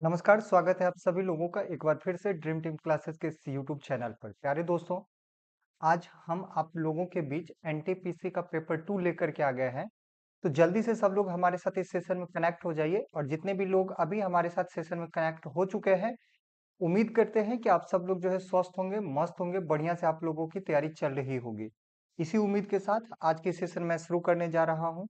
नमस्कार, स्वागत है आप सभी लोगों का एक बार फिर से ड्रीम टीम क्लासेस के इस यूट्यूब चैनल पर। प्यारे दोस्तों, आज हम आप लोगों के बीच एनटीपीसी का पेपर 2 लेकर के आ गए हैं। तो जल्दी से सब लोग हमारे साथ इस सेशन में कनेक्ट हो जाइए और जितने भी लोग अभी हमारे साथ सेशन में कनेक्ट हो चुके हैं, उम्मीद करते हैं कि आप सब लोग जो है स्वस्थ होंगे, मस्त होंगे, बढ़िया से आप लोगों की तैयारी चल रही होगी। इसी उम्मीद के साथ आज की सेशन मैं शुरू करने जा रहा हूँ।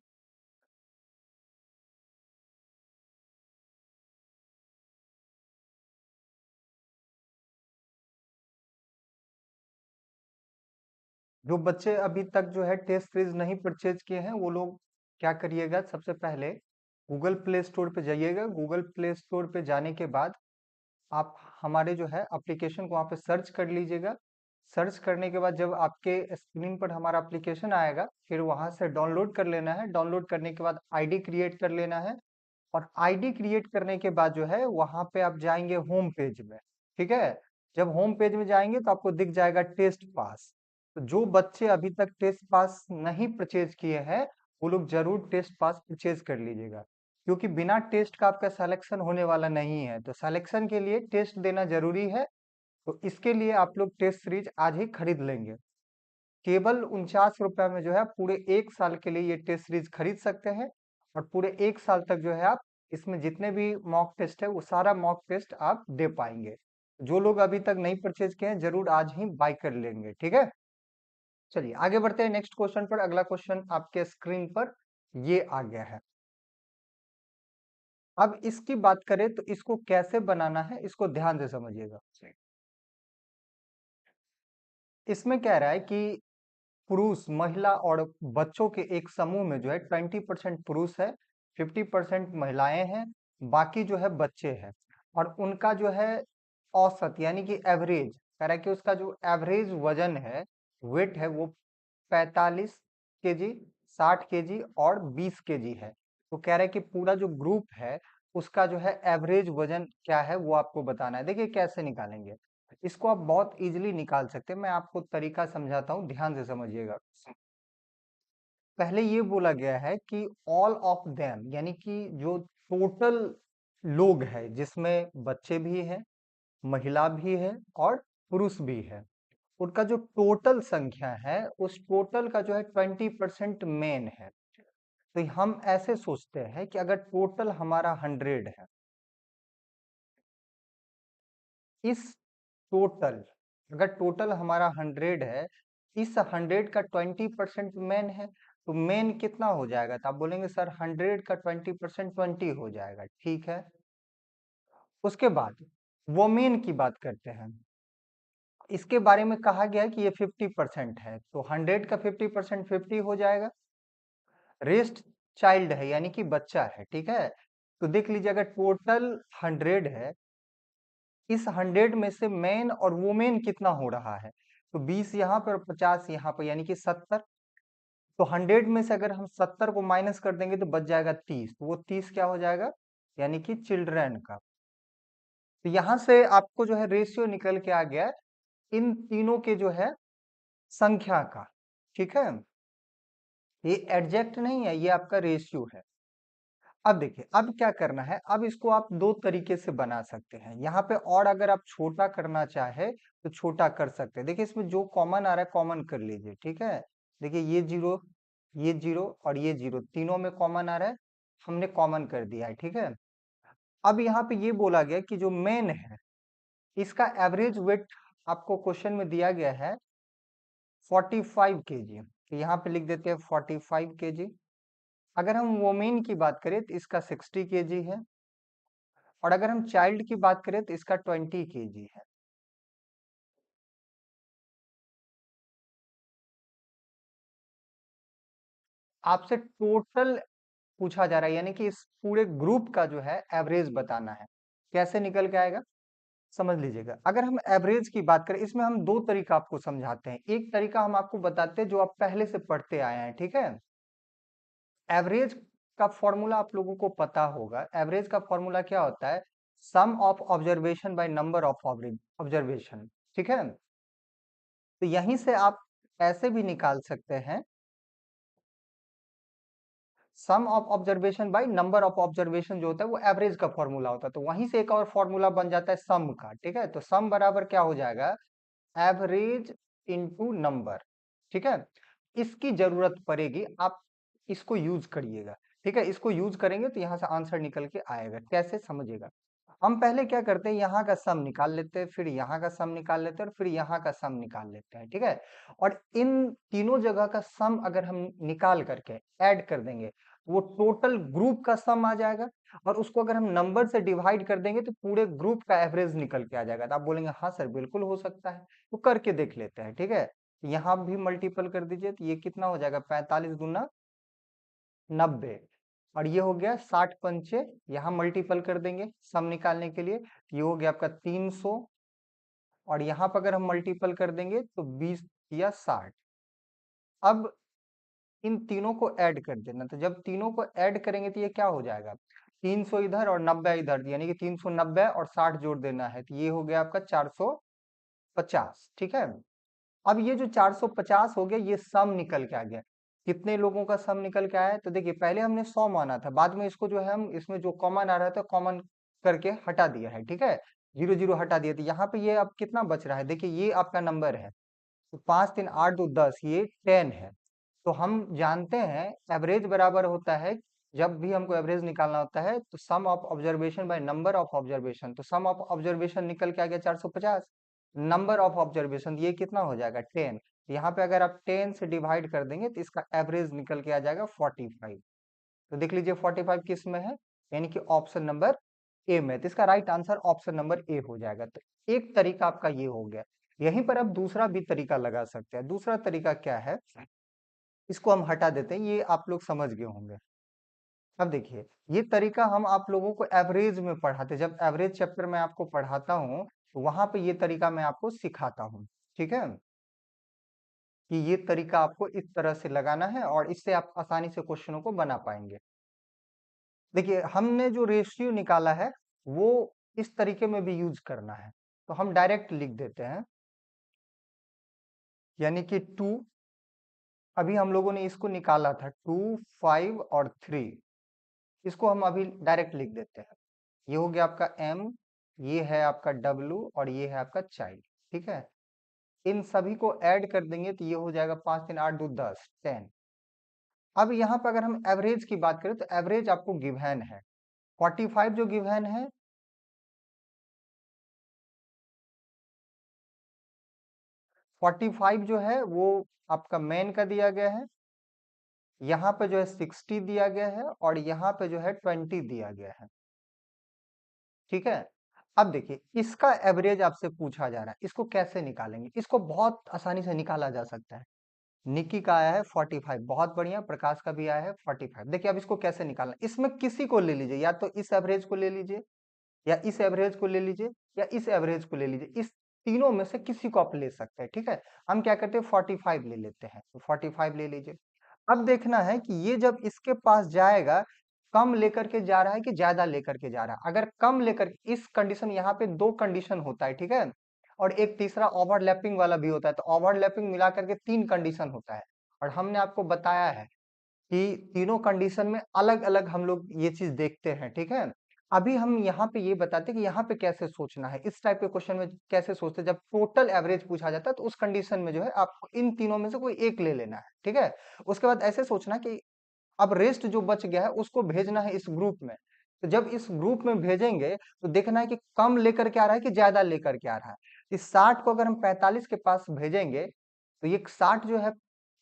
जो बच्चे अभी तक जो है टेस्ट सीरीज नहीं परचेज किए हैं वो लोग क्या करिएगा, सबसे पहले गूगल प्ले स्टोर पे जाइएगा। गूगल प्ले स्टोर पे जाने के बाद आप हमारे जो है एप्लीकेशन को वहाँ पे सर्च कर लीजिएगा। सर्च करने के बाद जब आपके स्क्रीन पर हमारा एप्लीकेशन आएगा, फिर वहाँ से डाउनलोड कर लेना है। डाउनलोड करने के बाद आईडी क्रिएट कर लेना है और आईडी क्रिएट करने के बाद जो है वहाँ पे आप जाएंगे होम पेज में। ठीक है, जब होम पेज में जाएंगे तो आपको दिख जाएगा टेस्ट पास। तो जो बच्चे अभी तक टेस्ट पास नहीं परचेज किए हैं, वो लोग जरूर टेस्ट पास परचेज कर लीजिएगा, क्योंकि बिना टेस्ट का आपका सिलेक्शन होने वाला नहीं है। तो सिलेक्शन के लिए टेस्ट देना जरूरी है। तो इसके लिए आप लोग टेस्ट सीरीज आज ही खरीद लेंगे। केवल 49 रुपए में जो है आप पूरे 1 साल के लिए ये टेस्ट सीरीज खरीद सकते हैं और पूरे 1 साल तक जो है आप इसमें जितने भी मॉक टेस्ट है वो सारा मॉक टेस्ट आप दे पाएंगे। जो लोग अभी तक नहीं परचेज किए हैं जरूर आज ही बाय कर लेंगे। ठीक है, चलिए आगे बढ़ते हैं नेक्स्ट क्वेश्चन पर। अगला क्वेश्चन आपके स्क्रीन पर ये आ गया है। अब इसकी बात करें तो इसको कैसे बनाना है, इसको ध्यान से समझिएगा। इसमें कह रहा है कि पुरुष, महिला और बच्चों के एक समूह में जो है 20% पुरुष है, 50% महिलाएं हैं, बाकी जो है बच्चे हैं। और उनका जो है औसत यानी कि एवरेज, कह रहा है कि उसका जो एवरेज वजन है, वेट है, वो 45 केजी, 60 केजी और 20 केजी है। तो कह रहा है कि पूरा जो ग्रुप है उसका जो है एवरेज वजन क्या है वो आपको बताना है। देखिए कैसे निकालेंगे इसको, आप बहुत इजीली निकाल सकते हैं। मैं आपको तरीका समझाता हूँ, ध्यान से समझिएगा। पहले ये बोला गया है कि ऑल ऑफ देम, यानी कि जो टोटल लोग हैं जिसमें बच्चे भी हैं, महिला भी है और पुरुष भी है, उनका जो टोटल संख्या है उस टोटल का जो है 20% मेन है। तो हम ऐसे सोचते हैं कि अगर टोटल हमारा 100 है, इस टोटल, अगर टोटल हमारा 100 है, इस 100 का 20% मेन है, तो मेन कितना हो जाएगा? तो आप बोलेंगे सर 100 का 20% 20 हो जाएगा। ठीक है, उसके बाद वोमेन की बात करते हैं। इसके बारे में कहा गया है कि ये 50% है, तो 100 का 50% 50 हो जाएगा। रेस्ट चाइल्ड है यानी कि बच्चा है। ठीक है, तो देख लीजिए अगर टोटल 100 है, इस 100 में से मेन और वुमेन कितना हो रहा है? तो 20 यहाँ पर और 50 यहाँ पर, यानी कि 70। तो 100 में से अगर हम 70 को माइनस कर देंगे तो बच जाएगा 30। तो वो 30 क्या हो जाएगा? यानी कि चिल्ड्रन का। तो यहां से आपको जो है रेशियो निकल के आ गया इन तीनों के जो है संख्या का। ठीक है, ये एडजेक्ट नहीं है, ये आपका रेशियो है। अब देखिए अब क्या करना है, अब इसको आप दो तरीके से बना सकते हैं यहाँ पे। और अगर आप छोटा करना चाहे तो छोटा कर सकते हैं। देखिए इसमें जो कॉमन आ रहा है कॉमन कर लीजिए। ठीक है, देखिए ये जीरो, ये जीरो और ये जीरो, तीनों में कॉमन आ रहा है, हमने कॉमन कर दिया है। ठीक है, अब यहाँ पे ये बोला गया कि जो मेन है इसका एवरेज वेट आपको क्वेश्चन में दिया गया है 45 केजी। तो यहाँ पे लिख देते हैं 45 केजी। अगर हम वोमेन की बात करें तो इसका 60 केजी है और अगर हम चाइल्ड की बात करें तो इसका 20 केजी है। आपसे टोटल पूछा जा रहा है, यानी कि इस पूरे ग्रुप का जो है एवरेज बताना है। कैसे निकल के आएगा समझ लीजिएगा। अगर हम एवरेज की बात करें, इसमें हम दो तरीका आपको समझाते हैं। एक तरीका हम आपको बताते हैं जो आप पहले से पढ़ते आए हैं। ठीक है, एवरेज का फॉर्मूला आप लोगों को पता होगा। एवरेज का फॉर्मूला क्या होता है? Sum of observation by number of observation. ठीक है, तो यहीं से आप ऐसे भी निकाल सकते हैं, sum of observation by number of observation जो होता है वो एवरेज का फॉर्मूला होता है, तो वहीं से एक और फॉर्मूला बन जाता है सम का। ठीक है, तो सम बराबर क्या हो जाएगा, एवरेज इनटू नंबर। ठीक है, इसकी जरूरत पड़ेगी, आप इसको यूज करिएगा। ठीक है, इसको यूज करेंगे तो यहाँ से आंसर निकल के आएगा, कैसे समझिएगा। हम पहले क्या करते हैं, यहाँ का सम निकाल लेते हैं, फिर यहाँ का सम निकाल लेते हैं और फिर यहाँ का सम निकाल लेते हैं। ठीक है, और इन तीनों जगह का सम अगर हम निकाल करके ऐड कर देंगे, वो टोटल ग्रुप का सम आ जाएगा, और उसको अगर हम नंबर से डिवाइड कर देंगे तो पूरे ग्रुप का एवरेज निकल के आ जाएगा। तो आप बोलेंगे हाँ सर बिल्कुल हो सकता है, तो करके देख लेते हैं। ठीक है, यहाँ भी मल्टीपल कर दीजिए, तो ये कितना हो जाएगा, 45 गुना 90, और ये हो गया 60 पंचे, यहाँ मल्टीपल कर देंगे सम निकालने के लिए, ये हो गया आपका 300, और यहाँ पर अगर हम मल्टीपल कर देंगे तो 20 या 60। अब इन तीनों को ऐड कर देना, तो जब तीनों को ऐड करेंगे तो ये क्या हो जाएगा, 300 इधर और 90 इधर, यानी कि 390 और 60 जोड़ देना है, तो ये हो गया आपका 450। ठीक है, अब ये जो 450 हो गया, ये सम निकल के आ गया। कितने लोगों का सम निकल के आया है, तो देखिए पहले हमने 100 माना था, बाद में इसको जो है हम इसमें जो कॉमन आ रहा था कॉमन करके हटा दिया है। ठीक है, जीरो जीरो हटा दिया, तो यहाँ पे ये अब कितना बच रहा है, देखिए ये आपका नंबर है, तो 5 3 8 2 10, ये 10 है। तो हम जानते हैं एवरेज बराबर होता है, जब भी हमको एवरेज निकालना होता है तो sum of observation by number of observation, तो सम ऑफ ऑब्जर्वेशन निकल के आ गया 450, नंबर ऑफ ऑब्जर्वेशन ये कितना हो जाएगा 10, यहाँ पे अगर आप 10 से डिवाइड कर देंगे तो इसका एवरेज निकल के आ जाएगा 45। तो देख लीजिए 45 किस में है, यानी कि ऑप्शन नंबर ए में, तो इसका right answer option number A हो जाएगा। तो एक तरीका आपका ये हो गया, यहीं पर आप दूसरा भी तरीका लगा सकते हैं। दूसरा तरीका क्या है, इसको हम हटा देते हैं, ये आप लोग समझ गए होंगे। अब देखिए, ये तरीका हम आप लोगों को एवरेज में पढ़ाते, जब एवरेज चैप्टर में आपको पढ़ाता हूँ तो वहां पे ये तरीका मैं आपको सिखाता हूँ। ठीक है, कि ये तरीका आपको इस तरह से लगाना है और इससे आप आसानी से क्वेश्चनों को बना पाएंगे। देखिए हमने जो रेशियो निकाला है वो इस तरीके में भी यूज करना है, तो हम डायरेक्ट लिख देते हैं, यानी कि 2, अभी हम लोगों ने इसको निकाला था 2 5 और 3, इसको हम अभी डायरेक्ट लिख देते हैं। ये हो गया आपका m, ये है आपका w और ये है आपका चाइल्ड। ठीक है, इन सभी को ऐड कर देंगे तो ये हो जाएगा 5 3 8 2 10 10। अब यहाँ पर अगर हम एवरेज की बात करें तो एवरेज आपको गिवन है 45, जो गिवन है 45 जो है वो आपका मेन का दिया गया है, यहाँ पे जो है 60 दिया गया है और यहाँ पे जो है 20 दिया गया है। ठीक है, अब देखिए इसका एवरेज आपसे पूछा जा रहा है, इसको कैसे निकालेंगे, इसको बहुत आसानी से निकाला जा सकता है। निकी का आया है 45, बहुत बढ़िया, प्रकाश का भी आया है 45। देखिए अब इसको कैसे निकालना, इसमें किसी को ले लीजिए, या तो इस एवरेज को ले लीजिए, या इस एवरेज को ले लीजिए, या इस एवरेज को ले लीजिए, इस तीनों में से किसी को आप ले सकते हैं। ठीक है, हम क्या करते हैं 45 ले लेते हैं, तो 45 ले लीजिए। अब देखना है कि ये जब इसके पास जाएगा, कम लेकर के जा रहा है कि ज्यादा लेकर के जा रहा है। अगर कम लेकर, इस कंडीशन, यहाँ पे दो कंडीशन होता है। ठीक है, और एक तीसरा ओवरलैपिंग वाला भी होता है, तो ओवरलैपिंग मिला करके 3 कंडीशन होता है, और हमने आपको बताया है कि तीनों कंडीशन में अलग अलग हम लोग ये चीज देखते हैं। ठीक है, अभी हम यहाँ पे ये बताते हैं कि यहाँ पे कैसे सोचना है, इस टाइप के क्वेश्चन में कैसे सोचते हैं। जब टोटल एवरेज पूछा जाता है तो उस कंडीशन में जो है आपको इन तीनों में से कोई एक ले लेना है। ठीक है, उसके बाद ऐसे सोचना कि अब रेस्ट जो बच गया है उसको भेजना है इस ग्रुप में, तो जब इस ग्रुप में भेजेंगे तो देखना है कि कम लेकर के आ रहा है कि ज्यादा लेकर के आ रहा है। इस 60 को अगर हम 45 के पास भेजेंगे तो ये 60 जो है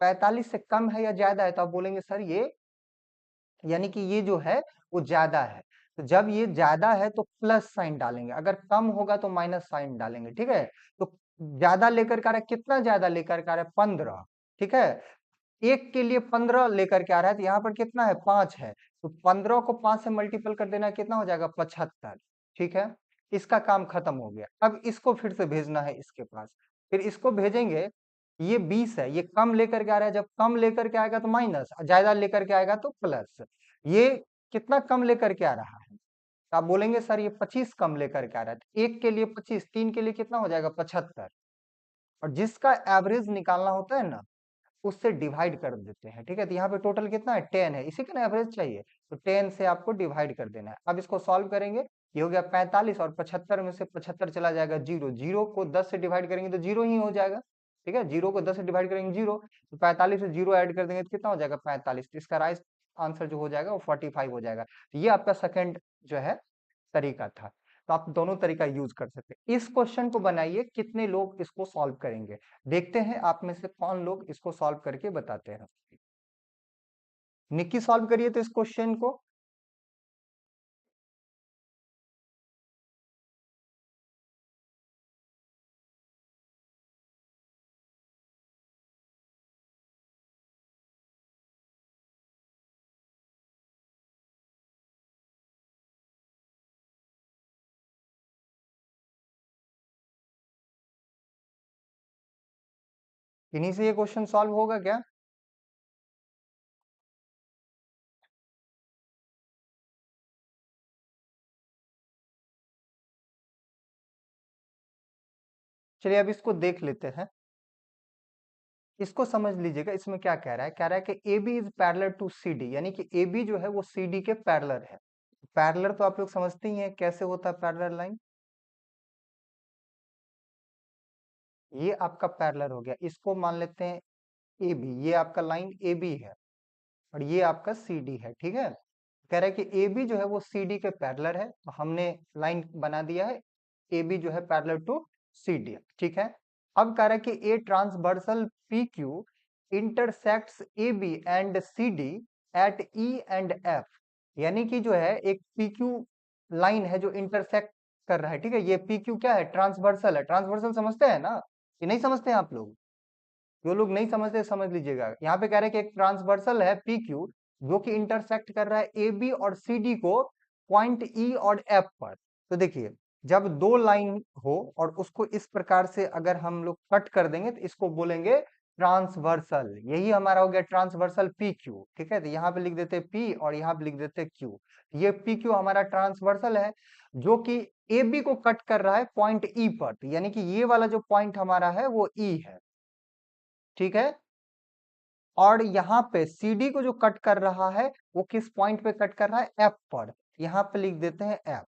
45 से कम है या ज्यादा है, तो आप बोलेंगे सर ये, यानी कि ये जो है वो ज्यादा है। तो जब ये ज्यादा है तो प्लस साइन डालेंगे, अगर कम होगा तो माइनस साइन डालेंगे। ठीक है, तो ज्यादा लेकर के आ रहा है, कितना ज्यादा लेकर के आ रहा है 15। ठीक है, एक के लिए 15 लेकर के आ रहा है, तो यहाँ पर कितना है 5 है, तो 15 को 5 से मल्टीपल कर देना, कितना हो जाएगा 75। ठीक है, इसका काम खत्म हो गया। अब इसको फिर से भेजना है इसके पास, फिर इसको भेजेंगे, ये 20 है, ये कम लेकर के आ रहा है, जब कम लेकर के आएगा तो माइनस, ज्यादा लेकर के आएगा तो प्लस। ये कितना कम लेकर के आ रहा है, तो आप बोलेंगे सर ये 25 कम लेकर के आ रहा है, तो एक के लिए 25, तीन के लिए कितना हो जाएगा 75। और जिसका एवरेज निकालना होता है ना, उससे डिवाइड कर देते हैं, ठीक है। तो यहाँ पे टोटल कितना है 10 है, इसी का एवरेज चाहिए, तो 10 से आपको डिवाइड कर देना है। अब इसको सॉल्व करेंगे, ये हो गया 45 और 75 में से 75 चला जाएगा जीरो, जीरो को 10 से डिवाइड करेंगे तो जीरो ही हो जाएगा, ठीक है। जीरो को 10 से डिवाइड करेंगे जीरो, तो 45 से जीरो ऐड कर देंगे तो कितना हो जाएगा 45। तो इसका राइट आंसर जो हो जाएगा वो 45 हो जाएगा। तो ये आपका सेकंड जो है तरीका था। तो आप दोनों तरीका यूज कर सकते हैं। इस क्वेश्चन को बनाइए, कितने लोग इसको सॉल्व करेंगे, देखते हैं आप में से कौन लोग इसको सॉल्व करके बताते हैं। निक्की सॉल्व करिए तो इस क्वेश्चन को। इन्हीं से ये क्वेश्चन सॉल्व होगा क्या? चलिए अब इसको देख लेते हैं। इसको समझ लीजिएगा, इसमें क्या कह रहा है, कह रहा है कि A B is parallel to C D, यानी कि ए बी जो है वो सी डी के पैरेलल है। पैरेलल तो आप लोग समझते ही हैं कैसे होता है पैरेलल लाइन। ये आपका पैरेलल हो गया, इसको मान लेते हैं ए बी, ये आपका लाइन ए बी है और ये आपका सी डी है, ठीक है। कह रहा है कि ए बी जो है वो सी डी के पैरेलल है, तो हमने लाइन बना दिया है, ए बी जो है पैरेलल टू सी डी, ठीक है। अब कह रहा है कि a transversal P Q intersects A B and C D at E and F, यानी कि जो है एक पी क्यू लाइन है जो इंटरसेक्ट कर रहा है, ठीक है। ये पी क्यू क्या है, ट्रांसवर्सल है। ट्रांसवर्सल समझते हैं ना, कि नहीं समझते हैं आप लोग? जो लोग नहीं समझते समझ लीजिएगा, यहाँ पे कह रहे हैं कि एक ट्रांसवर्सल है पी क्यू जो कि इंटरसेक्ट कर रहा है ए बी और सी डी को पॉइंट ई और एफ पर। तो देखिए, जब दो लाइन हो और उसको इस प्रकार से अगर हम लोग कट कर देंगे तो इसको बोलेंगे ट्रांसवर्सल। यही हमारा हो गया ट्रांसवर्सल पी क्यू, ठीक है। तो यहाँ पे लिख देते पी और यहाँ पे लिख देते क्यू। ये पी क्यू हमारा ट्रांसवर्सल है जो कि ए बी को कट कर रहा है पॉइंट ई पर, तो यानी कि ये वाला जो पॉइंट हमारा है वो ई है, ठीक है। और यहाँ पे CD को जो कट कर रहा है वो किस पॉइंट पे कट कर रहा है, F पर, यहाँ पे लिख देते हैं F,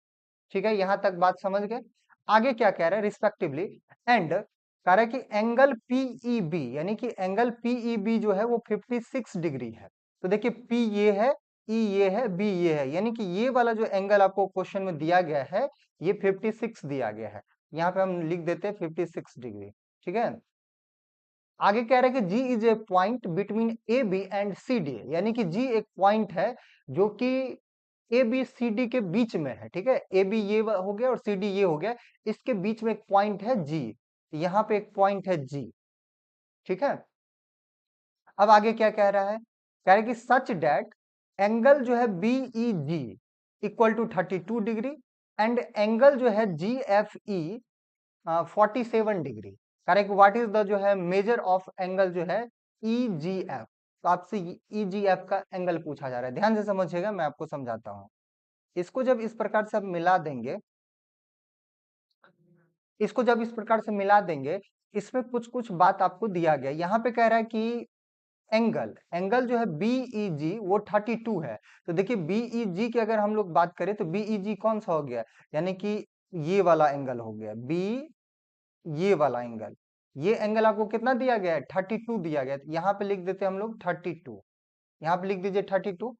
ठीक है। यहाँ तक बात समझ गए। आगे क्या कह रहे हैं, रिस्पेक्टिवली एंड कह रहा है कि एंगल PEB, यानी कि एंगल PEB जो है वो 56 डिग्री है। तो देखिए P ये है, E ये है, B ये है, यानी कि ये वाला जो एंगल आपको क्वेश्चन में दिया गया है ये 56 दिया गया है। यहाँ पे हम लिख देते हैं 56 डिग्री, ठीक है। आगे कह रहे हैं कि G is a point between A B and C D, यानी कि G एक पॉइंट है जो कि ए बी सी डी के बीच में है, ठीक है। ए बी ये हो गया और सी डी ये हो गया, इसके बीच में एक पॉइंट है G, यहाँ पे एक पॉइंट है G, ठीक है। अब आगे क्या कह रहा है, कह रहा है कि सच डेट एंगल जो है B E G equal to 32 degree and angle जो है G F E 47 degree. Correct, what is the जो है मेजर ऑफ एंगल जो है ई जी एफ। तो आपसे ई जी एफ का एंगल पूछा जा रहा है, ध्यान से समझिएगा, मैं आपको समझाता हूँ। इसको जब इस प्रकार से आप मिला देंगे, इसको जब इस प्रकार से मिला देंगे, इसमें कुछ कुछ बात आपको दिया गया। यहाँ पे कह रहा है कि एंगल एंगल जो है बीई जी वो 32 है। तो देखिए बीई जी की अगर हम लोग बात करें तो बीई जी कौन सा हो गया, यानी कि ये वाला एंगल हो गया बी, ये वाला एंगल। ये एंगल आपको कितना दिया गया है, 32 दिया गया है। यहाँ पे लिख देते हैं हम लोग 32, यहाँ पे लिख दीजिए 32,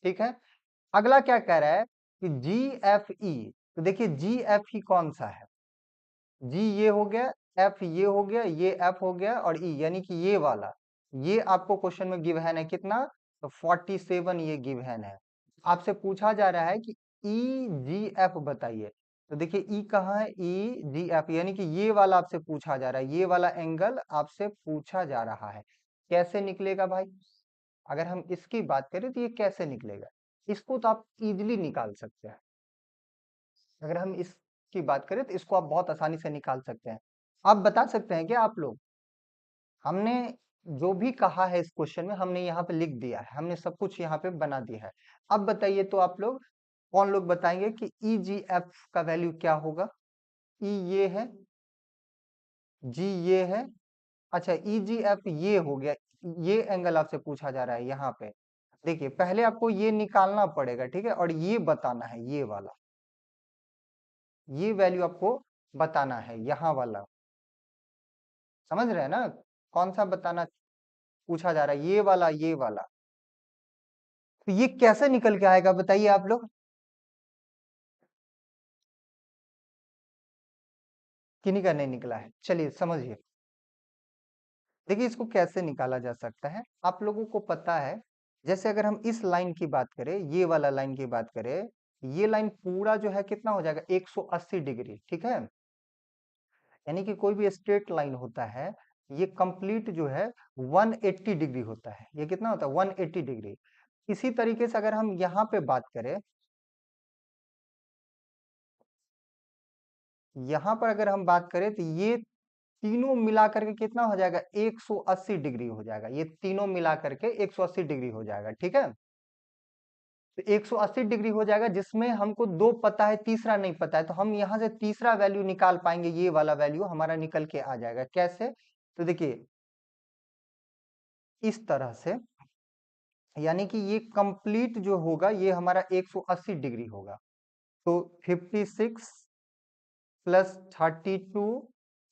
ठीक है। अगला क्या कह रहा है कि जी एफ ई, तो देखिए जी एफ ई कौन सा है, जी ये हो गया, एफ ये हो गया, ये एफ हो गया और ई यानी कि ये वाला, ये आपको क्वेश्चन में गिवन है कितना, तो 47 ये गिवन है। आपसे पूछा जा रहा है कि ई जी एफ बताइए। तो देखिए ई कहाँ है, ई जी एफ, यानी कि ये वाला आपसे पूछा जा रहा है, ये वाला एंगल आपसे पूछा जा रहा है। कैसे निकलेगा भाई, अगर हम इसकी बात करें तो ये कैसे निकलेगा, इसको तो आप इजिली निकाल सकते हैं। अगर हम इसकी बात करें तो इसको आप बहुत आसानी से निकाल सकते हैं। आप बता सकते हैं क्या आप लोग, हमने जो भी कहा है इस क्वेश्चन में हमने यहाँ पे लिख दिया है, हमने सब कुछ यहाँ पे बना दिया है। अब बताइए तो आप लोग कौन लोग बताएंगे कि ई जी एफ का वैल्यू क्या होगा। ई ये है, जी ये है अच्छा, EGF ये हो गया, ये एंगल आपसे पूछा जा रहा है यहाँ पे। देखिए पहले आपको ये निकालना पड़ेगा, ठीक है, और ये बताना है, ये वाला, ये वैल्यू आपको बताना है, यहाँ वाला, समझ रहे हैं ना? कौन सा बताना पूछा जा रहा है, ये वाला, ये वाला। तो ये कैसे निकल के आएगा बताइए आप लोग? किन्हीं का नहीं निकला है, चलिए समझिए। देखिए इसको कैसे निकाला जा सकता है, आप लोगों को पता है, जैसे अगर हम इस लाइन की बात करें, ये वाला लाइन की बात करें, ये लाइन पूरा जो है कितना हो जाएगा, 180 डिग्री, ठीक है। यानी कि कोई भी स्ट्रेट लाइन होता है, ये कंप्लीट जो है 180 डिग्री होता है। ये कितना होता है, 180 डिग्री। इसी तरीके से अगर हम यहाँ पे बात करें, यहाँ पर अगर हम बात करें, तो ये तीनों मिला करके कितना हो जाएगा, 180 डिग्री हो जाएगा। ये तीनों मिला करके 180 डिग्री हो जाएगा, ठीक है। तो 180 डिग्री हो जाएगा, जिसमें हमको दो पता है, तीसरा नहीं पता है, तो हम यहाँ से तीसरा वैल्यू निकाल पाएंगे, ये वाला वैल्यू हमारा निकल के आ जाएगा। कैसे? तो देखिए इस तरह से, यानी कि ये कंप्लीट जो होगा, ये हमारा 180 डिग्री होगा। तो 56 प्लस 32,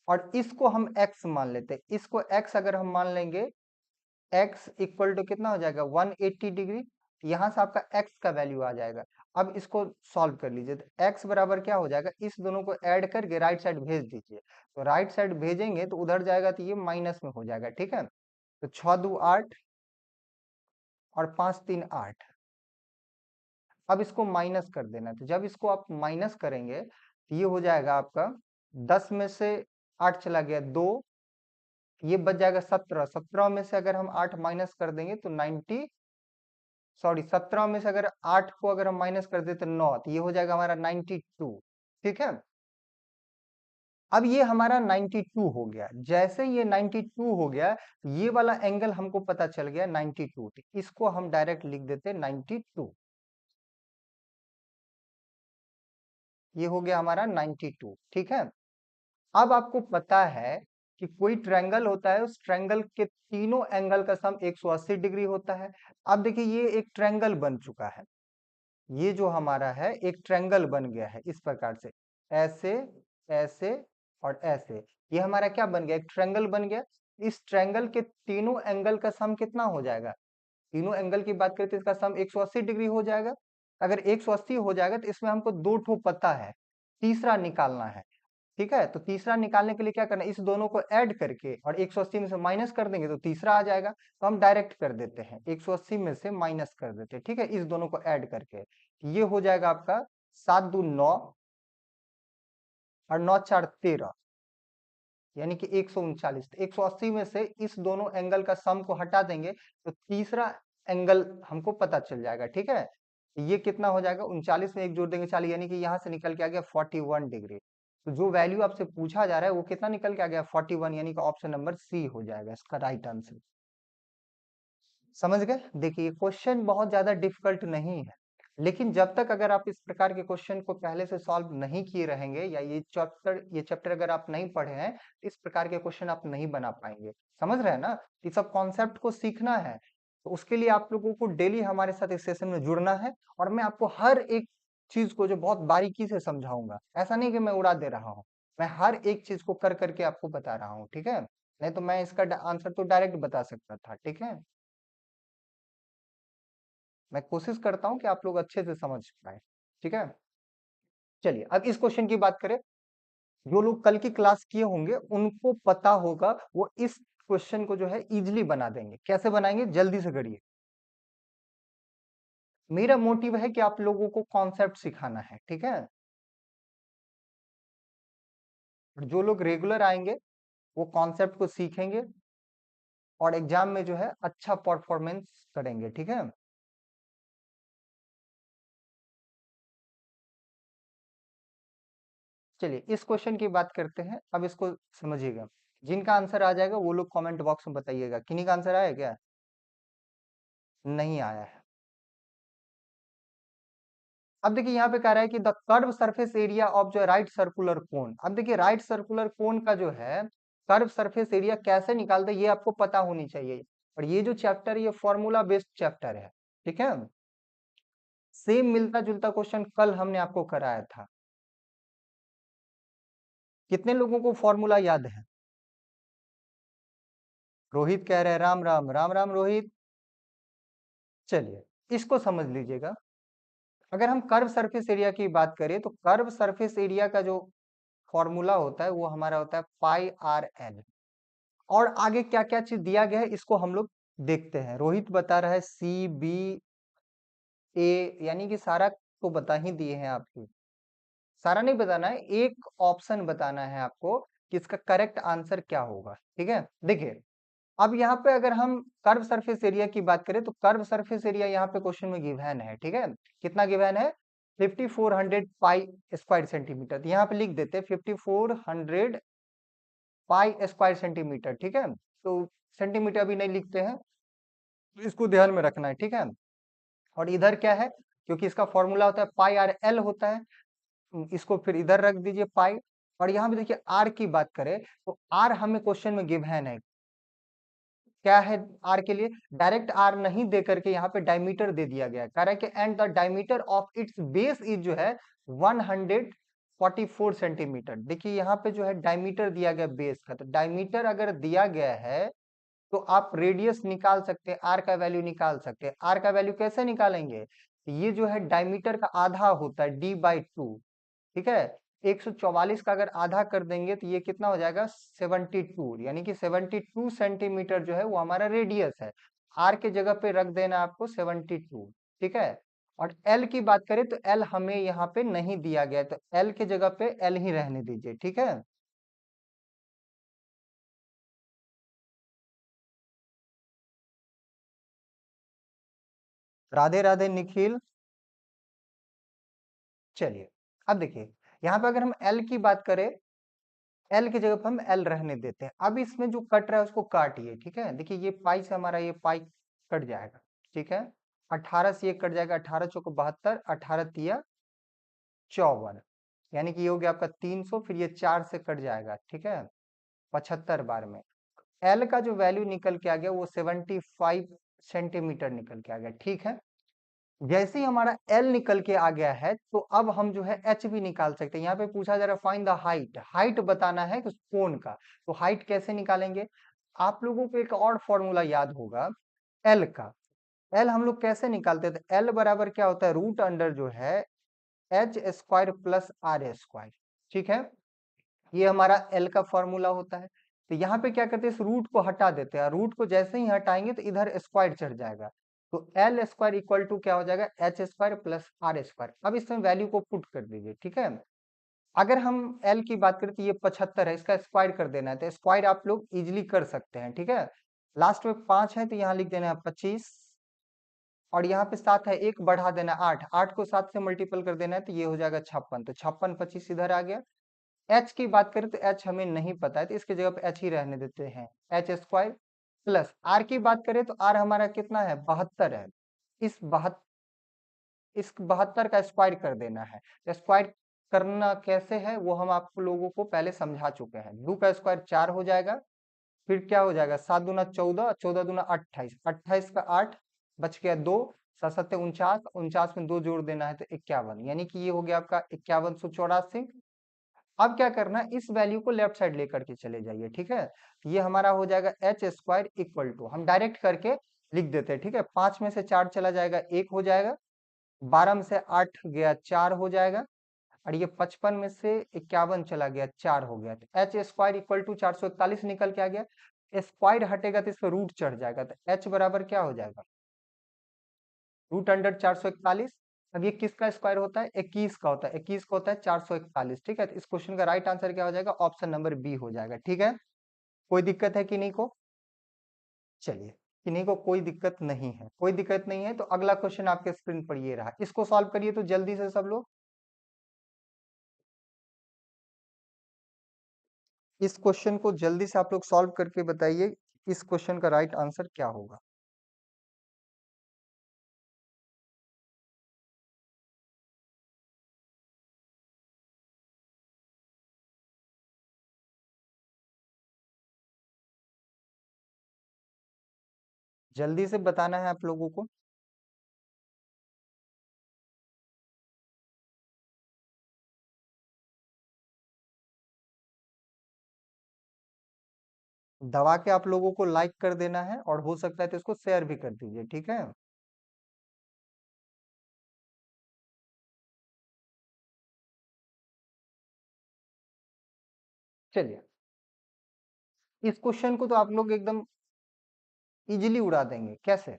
और इसको हम x मान लेते हैं। इसको x अगर हम मान लेंगे, x इक्वल टू कितना हो जाएगा, 180 डिग्री। यहां से आपका x का वैल्यू आ जाएगा। अब इसको सॉल्व कर लीजिए, तो x बराबर क्या हो जाएगा, इस दोनों को ऐड करके राइट साइड भेज दीजिए। तो राइट साइड भेजेंगे तो उधर जाएगा, तो ये माइनस में हो जाएगा, ठीक है। तो 6 2 8 और 5 3 8। अब इसको माइनस कर देना, तो जब इसको आप माइनस करेंगे, तो ये हो जाएगा आपका 10 में से 8 चला गया 2, ये बच जाएगा 17। 17 में से अगर हम 8 माइनस कर देंगे तो 90, सॉरी 17 में से अगर 8 को अगर हम माइनस कर दें तो 9, तो ये हो जाएगा हमारा 92, ठीक है। अब ये हमारा 92 हो गया। जैसे ये 92 हो गया, ये वाला एंगल हमको पता चल गया 92, तो इसको हम डायरेक्ट लिख देते 92। ये हो गया हमारा 92, ठीक है। अब आपको पता है कि कोई ट्रायंगल होता है, उस ट्रायंगल के तीनों एंगल का सम 180 डिग्री होता है। अब देखिए ये एक ट्रायंगल बन चुका है, ये जो हमारा है एक ट्रायंगल बन गया है इस प्रकार से, ऐसे, ऐसे और ऐसे। ये हमारा क्या बन गया, एक ट्रायंगल बन गया। इस ट्रायंगल के तीनों एंगल का सम कितना हो जाएगा, तीनों एंगल की बात करें तो इसका सम 180 डिग्री हो जाएगा। अगर 180 हो जाएगा तो इसमें हमको दो ठो पता है, तीसरा निकालना है, ठीक है। तो तीसरा निकालने के लिए क्या करना है, इस दोनों को ऐड करके और 180 में से माइनस कर देंगे तो तीसरा आ जाएगा। तो हम डायरेक्ट कर देते हैं, 180 में से माइनस कर देते हैं, ठीक है, इस दोनों को ऐड करके। ये हो जाएगा आपका 7 2 9 और 9 4 13, यानी कि 139। 180 में से इस दोनों एंगल का सम को हटा देंगे तो तीसरा एंगल हमको पता चल जाएगा, ठीक है। ये कितना हो जाएगा, 39 में एक जोड़ देंगे 40, यानी कि यहाँ से निकल के आ गया 41 डिग्री। तो जो वैल्यू आपसे पूछा जा रहा है वो कितना निकल के आ गया, 41, यानी कि ऑप्शन नंबर सी हो जाएगा इसका राइट आंसर। समझ गए? देखिए क्वेश्चन बहुत ज्यादा डिफिकल्ट नहीं है, लेकिन जब तक अगर आप इस प्रकार के क्वेश्चन को पहले से सॉल्व नहीं किए रहेंगे, या ये चैप्टर अगर आप नहीं पढ़े हैं, इस प्रकार के क्वेश्चन आप नहीं बना पाएंगे। समझ रहे हैं ना? इस सब कॉन्सेप्ट को सीखना है, तो उसके लिए आप लोगों को डेली हमारे साथ इस सेशन में जुड़ना है, और मैं आपको हर एक चीज को जो बहुत बारीकी से समझाऊंगा। ऐसा नहीं कि मैं उड़ा दे रहा हूँ, मैं हर एक चीज को कर करके आपको बता रहा हूँ, ठीक है। नहीं तो मैं इसका आंसर तो डायरेक्ट बता सकता था, ठीक है। मैं कोशिश करता हूं कि आप लोग अच्छे से समझ पाए, ठीक है। चलिए अब इस क्वेश्चन की बात करें, जो लोग कल की क्लास किए होंगे उनको पता होगा, वो इस क्वेश्चन को जो है इजीली बना देंगे। कैसे बनाएंगे, जल्दी से करिए। मेरा मोटिव है कि आप लोगों को कॉन्सेप्ट सिखाना है, ठीक है। और जो लोग रेगुलर आएंगे वो कॉन्सेप्ट को सीखेंगे और एग्जाम में जो है अच्छा परफॉर्मेंस करेंगे, ठीक है। चलिए इस क्वेश्चन की बात करते हैं, अब इसको समझिएगा। जिनका आंसर आ जाएगा वो लोग कमेंट बॉक्स में बताइएगा। किन्हीं का आंसर आया क्या? नहीं आया है। अब देखिए यहाँ पे कह रहा है कि the curve surface area of जो राइट सर्कुलर कोन। अब देखिए राइट सर्कुलर कोन का जो है कर्व सरफेस एरिया कैसे निकालते हैं ये आपको पता होनी चाहिए। और ये जो चैप्टर ये फॉर्मूला बेस्ड चैप्टर है, ठीक है। सेम मिलता जुलता क्वेश्चन कल हमने आपको कराया था। कितने लोगों को फॉर्मूला याद है? रोहित कह रहे हैं राम राम राम राम रोहित। चलिए इसको समझ लीजिएगा। अगर हम कर्व सरफेस एरिया की बात करें तो कर्व सरफेस एरिया का जो फॉर्मूला होता है वो हमारा होता है पाई आर एल। और आगे क्या क्या चीज दिया गया है इसको हम लोग देखते हैं। रोहित बता रहा है सी बी ए, यानी कि सारा को बता ही दिए हैं आपको। सारा नहीं बताना है, एक ऑप्शन बताना है आपको कि इसका करेक्ट आंसर क्या होगा, ठीक है। देखिए अब यहाँ पे अगर हम कर्व सरफेस एरिया की बात करें तो कर्व सरफेस एरिया यहाँ पे क्वेश्चन में गिवन है, ठीक है। कितना गिवन है? 5400 पाई स्क्वायर सेंटीमीटर। यहाँ पे लिख देते हैं 5400 पाई स्क्वायर सेंटीमीटर, ठीक है। तो सेंटीमीटर भी नहीं लिखते हैं, तो इसको ध्यान में रखना है, ठीक है। और इधर क्या है, क्योंकि इसका फॉर्मूला होता है पाई आर एल होता है, इसको फिर इधर रख दीजिए पाई। और यहाँ पे देखिए आर की बात करें तो आर हमें क्वेश्चन में गिवन है। क्या है आर के लिए? डायरेक्ट आर नहीं दे करके यहाँ पे डायमीटर दे दिया गया है। कह रहा है कि and the diameter of its base is जो है 144 सेंटीमीटर। देखिए यहाँ पे जो है डायमीटर दिया गया बेस का, तो डायमीटर अगर दिया गया है तो आप रेडियस निकाल सकते हैं, आर का वैल्यू निकाल सकते हैं। आर का वैल्यू कैसे निकालेंगे? ये जो है डायमीटर का आधा होता है d/2, ठीक है। 144 का अगर आधा कर देंगे तो ये कितना हो जाएगा? 72, यानी कि 72 सेंटीमीटर जो है वो हमारा रेडियस है। आर के जगह पे रख देना आपको 72, ठीक है। और एल की बात करें तो एल हमें यहाँ पे नहीं दिया गया है, तो एल के जगह पे एल ही रहने दीजिए, ठीक है। राधे राधे निखिल। चलिए अब देखिए यहाँ पे अगर हम एल की बात करें, एल की जगह पे हम एल रहने देते हैं। अब इसमें जो कट रहा है उसको काटिए, ठीक है। देखिए ये पाई से हमारा ये पाई कट जाएगा, ठीक है। 18 से ये कट जाएगा, 18 चौक 72, 18 तिया 54, यानी कि ये हो गया आपका 300। फिर ये 4 से कट जाएगा, ठीक है, 75 बार में। एल का जो वैल्यू निकल के आ गया वो 75 सेंटीमीटर निकल के आ गया, ठीक है। जैसे ही हमारा एल निकल के आ गया है तो अब हम जो है एच भी निकाल सकते हैं। यहाँ पे पूछा जा रहा है फाइंड द हाइट, हाइट बताना है उस कोन का। तो हाइट कैसे निकालेंगे? आप लोगों को एक और फॉर्मूला याद होगा एल का। एल हम लोग कैसे निकालते थे? एल बराबर क्या होता है? रूट अंडर जो है H square plus R square, ठीक है। ये हमारा एल का फॉर्मूला होता है। तो यहाँ पे क्या करते हैं, इस रूट को हटा देते हैं। रूट को जैसे ही हटाएंगे तो इधर स्क्वायर चढ़ जाएगा, तो एल स्क्वायर इक्वल टू क्या हो जाएगा? H square plus R square. अब इसमें वैल्यू को पुट कर दीजिए, ठीक है। अगर हम एल की बात करें तो ये 75 है, इसका स्क्वायर कर देना है, तो स्क्वायर आप लोग इजिली कर सकते हैं, ठीक है। लास्ट में 5 है तो यहाँ लिख देना है 25, और यहाँ पे 7 है, एक बढ़ा देना 8, 8 को 7 से मल्टीपल कर देना है तो ये हो जाएगा 56। तो 56 25 इधर आ गया। एच की बात करें तो एच हमें नहीं पता है, तो इसकी जगह पे एच ही रहने देते हैं, एच स्क्वायर प्लस आर की बात करें तो आर हमारा कितना है? 72 है। इस 72 का स्क्वायर कर देना है। तो स्क्वायर करना कैसे है वो हम आप लोगों को पहले समझा चुके हैं। 2 का स्क्वायर 4 हो जाएगा, फिर क्या हो जाएगा? 7 दूना 14, 14 दूना 28, 28 का 8 बच गया 2, 7 सत्ते 49, 49 में 2 जोड़ देना है तो 51, यानी कि ये हो गया आपका 5184। अब क्या करना है, इस वैल्यू को लेफ्ट साइड लेकर के चले जाइए, ठीक है। ये हमारा हो जाएगा एच स्क्वायर इक्वल टू, हम डायरेक्ट करके लिख देते हैं, ठीक है। 5 में से 4 चला जाएगा, 1 हो जाएगा। 12 में से 8 गया, 4 हो जाएगा। और ये 55 में से 51 चला गया, 4 हो गया। तो एच स्क्वायर इक्वल टू 441 निकल के आ गया। स्क्वायर हटेगा तो इस पर रूट चढ़ जाएगा, तो एच बराबर क्या हो जाएगा? Root under 441। अब ये किसका स्क्वायर होता है? 21 का होता है, 21 का होता है 441, ठीक है। तो इस क्वेश्चन का राइट आंसर क्या हो जाएगा? ऑप्शन नंबर बी हो जाएगा, ठीक है। कोई दिक्कत है कि नहीं को? चलिए, किन्हीं को कोई दिक्कत नहीं है, कोई दिक्कत नहीं है तो अगला क्वेश्चन आपके स्क्रीन पर ये रहा, इसको सॉल्व करिए तो जल्दी से सब लोग। इस क्वेश्चन को जल्दी से आप लोग सॉल्व करके बताइए इस क्वेश्चन का राइट आंसर क्या होगा। जल्दी से बताना है आप लोगों को। दबा के आप लोगों को लाइक कर देना है और हो सकता है तो इसको शेयर भी कर दीजिए, ठीक है। चलिए, इस क्वेश्चन को तो आप लोग एकदम इजीली उड़ा देंगे। कैसे?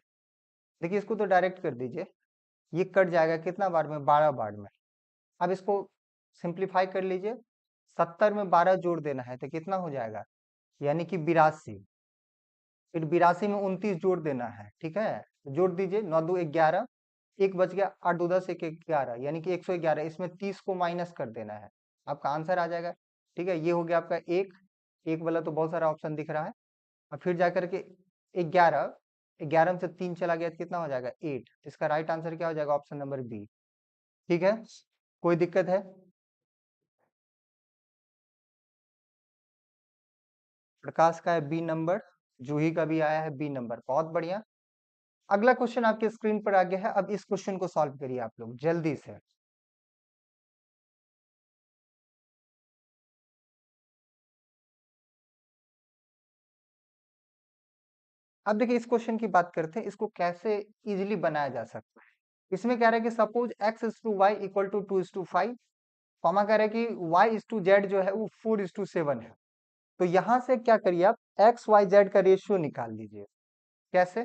देखिए, इसको तो डायरेक्ट कर दीजिए। ये कट जाएगा कितना बार में? 12 बार में। अब इसको सिंप्लीफाई कर लीजिए। 70 में 12 जोड़ देना है तो कितना हो जाएगा? यानी कि 82। फिर 82 में 29 जोड़ देना है, ठीक है। तो जोड़ दीजिए, 9 2 11, एक बच गया, 8 2 10 1 11, यानी कि 111। इसमें 30 को माइनस कर देना है, आपका आंसर आ जाएगा। ठीक है, ये हो गया आपका एक। एक वाला तो बहुत सारा ऑप्शन दिख रहा है। और फिर जाकर के 11, 11 में से 3 चला गया तो कितना हो जाएगा? 8। इसका राइट आंसर क्या हो जाएगा? Option number B. ठीक है, कोई दिक्कत है? प्रकाश का है बी नंबर, जूही का भी आया है बी नंबर, बहुत बढ़िया। अगला क्वेश्चन आपके स्क्रीन पर आ गया है। अब इस क्वेश्चन को सॉल्व करिए आप लोग जल्दी से। अब देखिए, इस क्वेश्चन की बात करते हैं, इसको कैसे इजीली बनाया जा सकता है। इसमें कह रहा है कि suppose x is to Y equal to 2:5, comma कह रहा है कि y इज टू जेड जो है वो 4:7 है। तो यहां से क्या करिए आप, एक्स वाई जेड का रेशियो निकाल लीजिए। कैसे?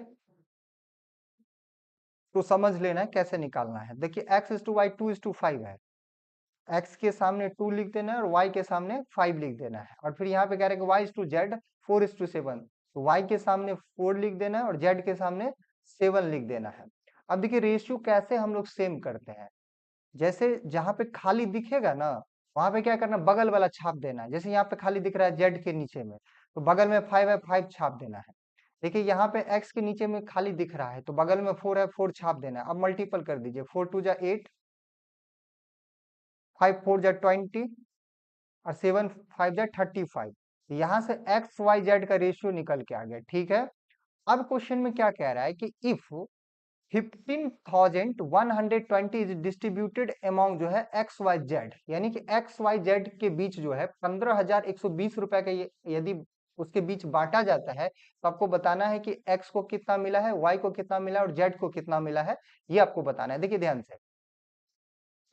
तो समझ लेना है कैसे निकालना है। देखिए, x इज टू वाई 2:5 है। x के सामने 2 लिख देना है और y के सामने 5 लिख देना है। और फिर यहाँ पे कह रहे हैं कि y इज टू जेड 4:7, तो y के सामने 4 लिख देना है और z के सामने 7 लिख देना है। अब देखिए, रेशियो कैसे हम लोग सेम करते हैं। जैसे जहां पे खाली दिखेगा ना, वहां पे क्या करना, बगल वाला छाप देना है। जैसे यहाँ पे खाली दिख रहा है जेड के नीचे में, तो बगल में 5 है, 5 छाप देना है। देखिए, यहाँ पे एक्स के नीचे में खाली दिख रहा है, तो बगल में 4 है, 4 छाप देना है। अब मल्टीपल कर दीजिए, 4 2 जा 8, 5 4 जा 20 और 7 5 जा 35। यहाँ से एक्स वाई जेड का रेशियो निकल के आ गया, ठीक है। अब क्वेश्चन में क्या कह रहा है कि इफ 15,120 इज डिस्ट्रीब्यूटेड अमॉन्ग जो है एक्स वाई जेड, यानी कि एक्स वाई जेड के बीच जो है 15,120 रुपए का यदि उसके बीच बांटा जाता है, तो आपको बताना है कि एक्स को कितना मिला है, वाई को कितना मिला है और जेड को कितना मिला है, ये आपको बताना है। देखिए ध्यान से,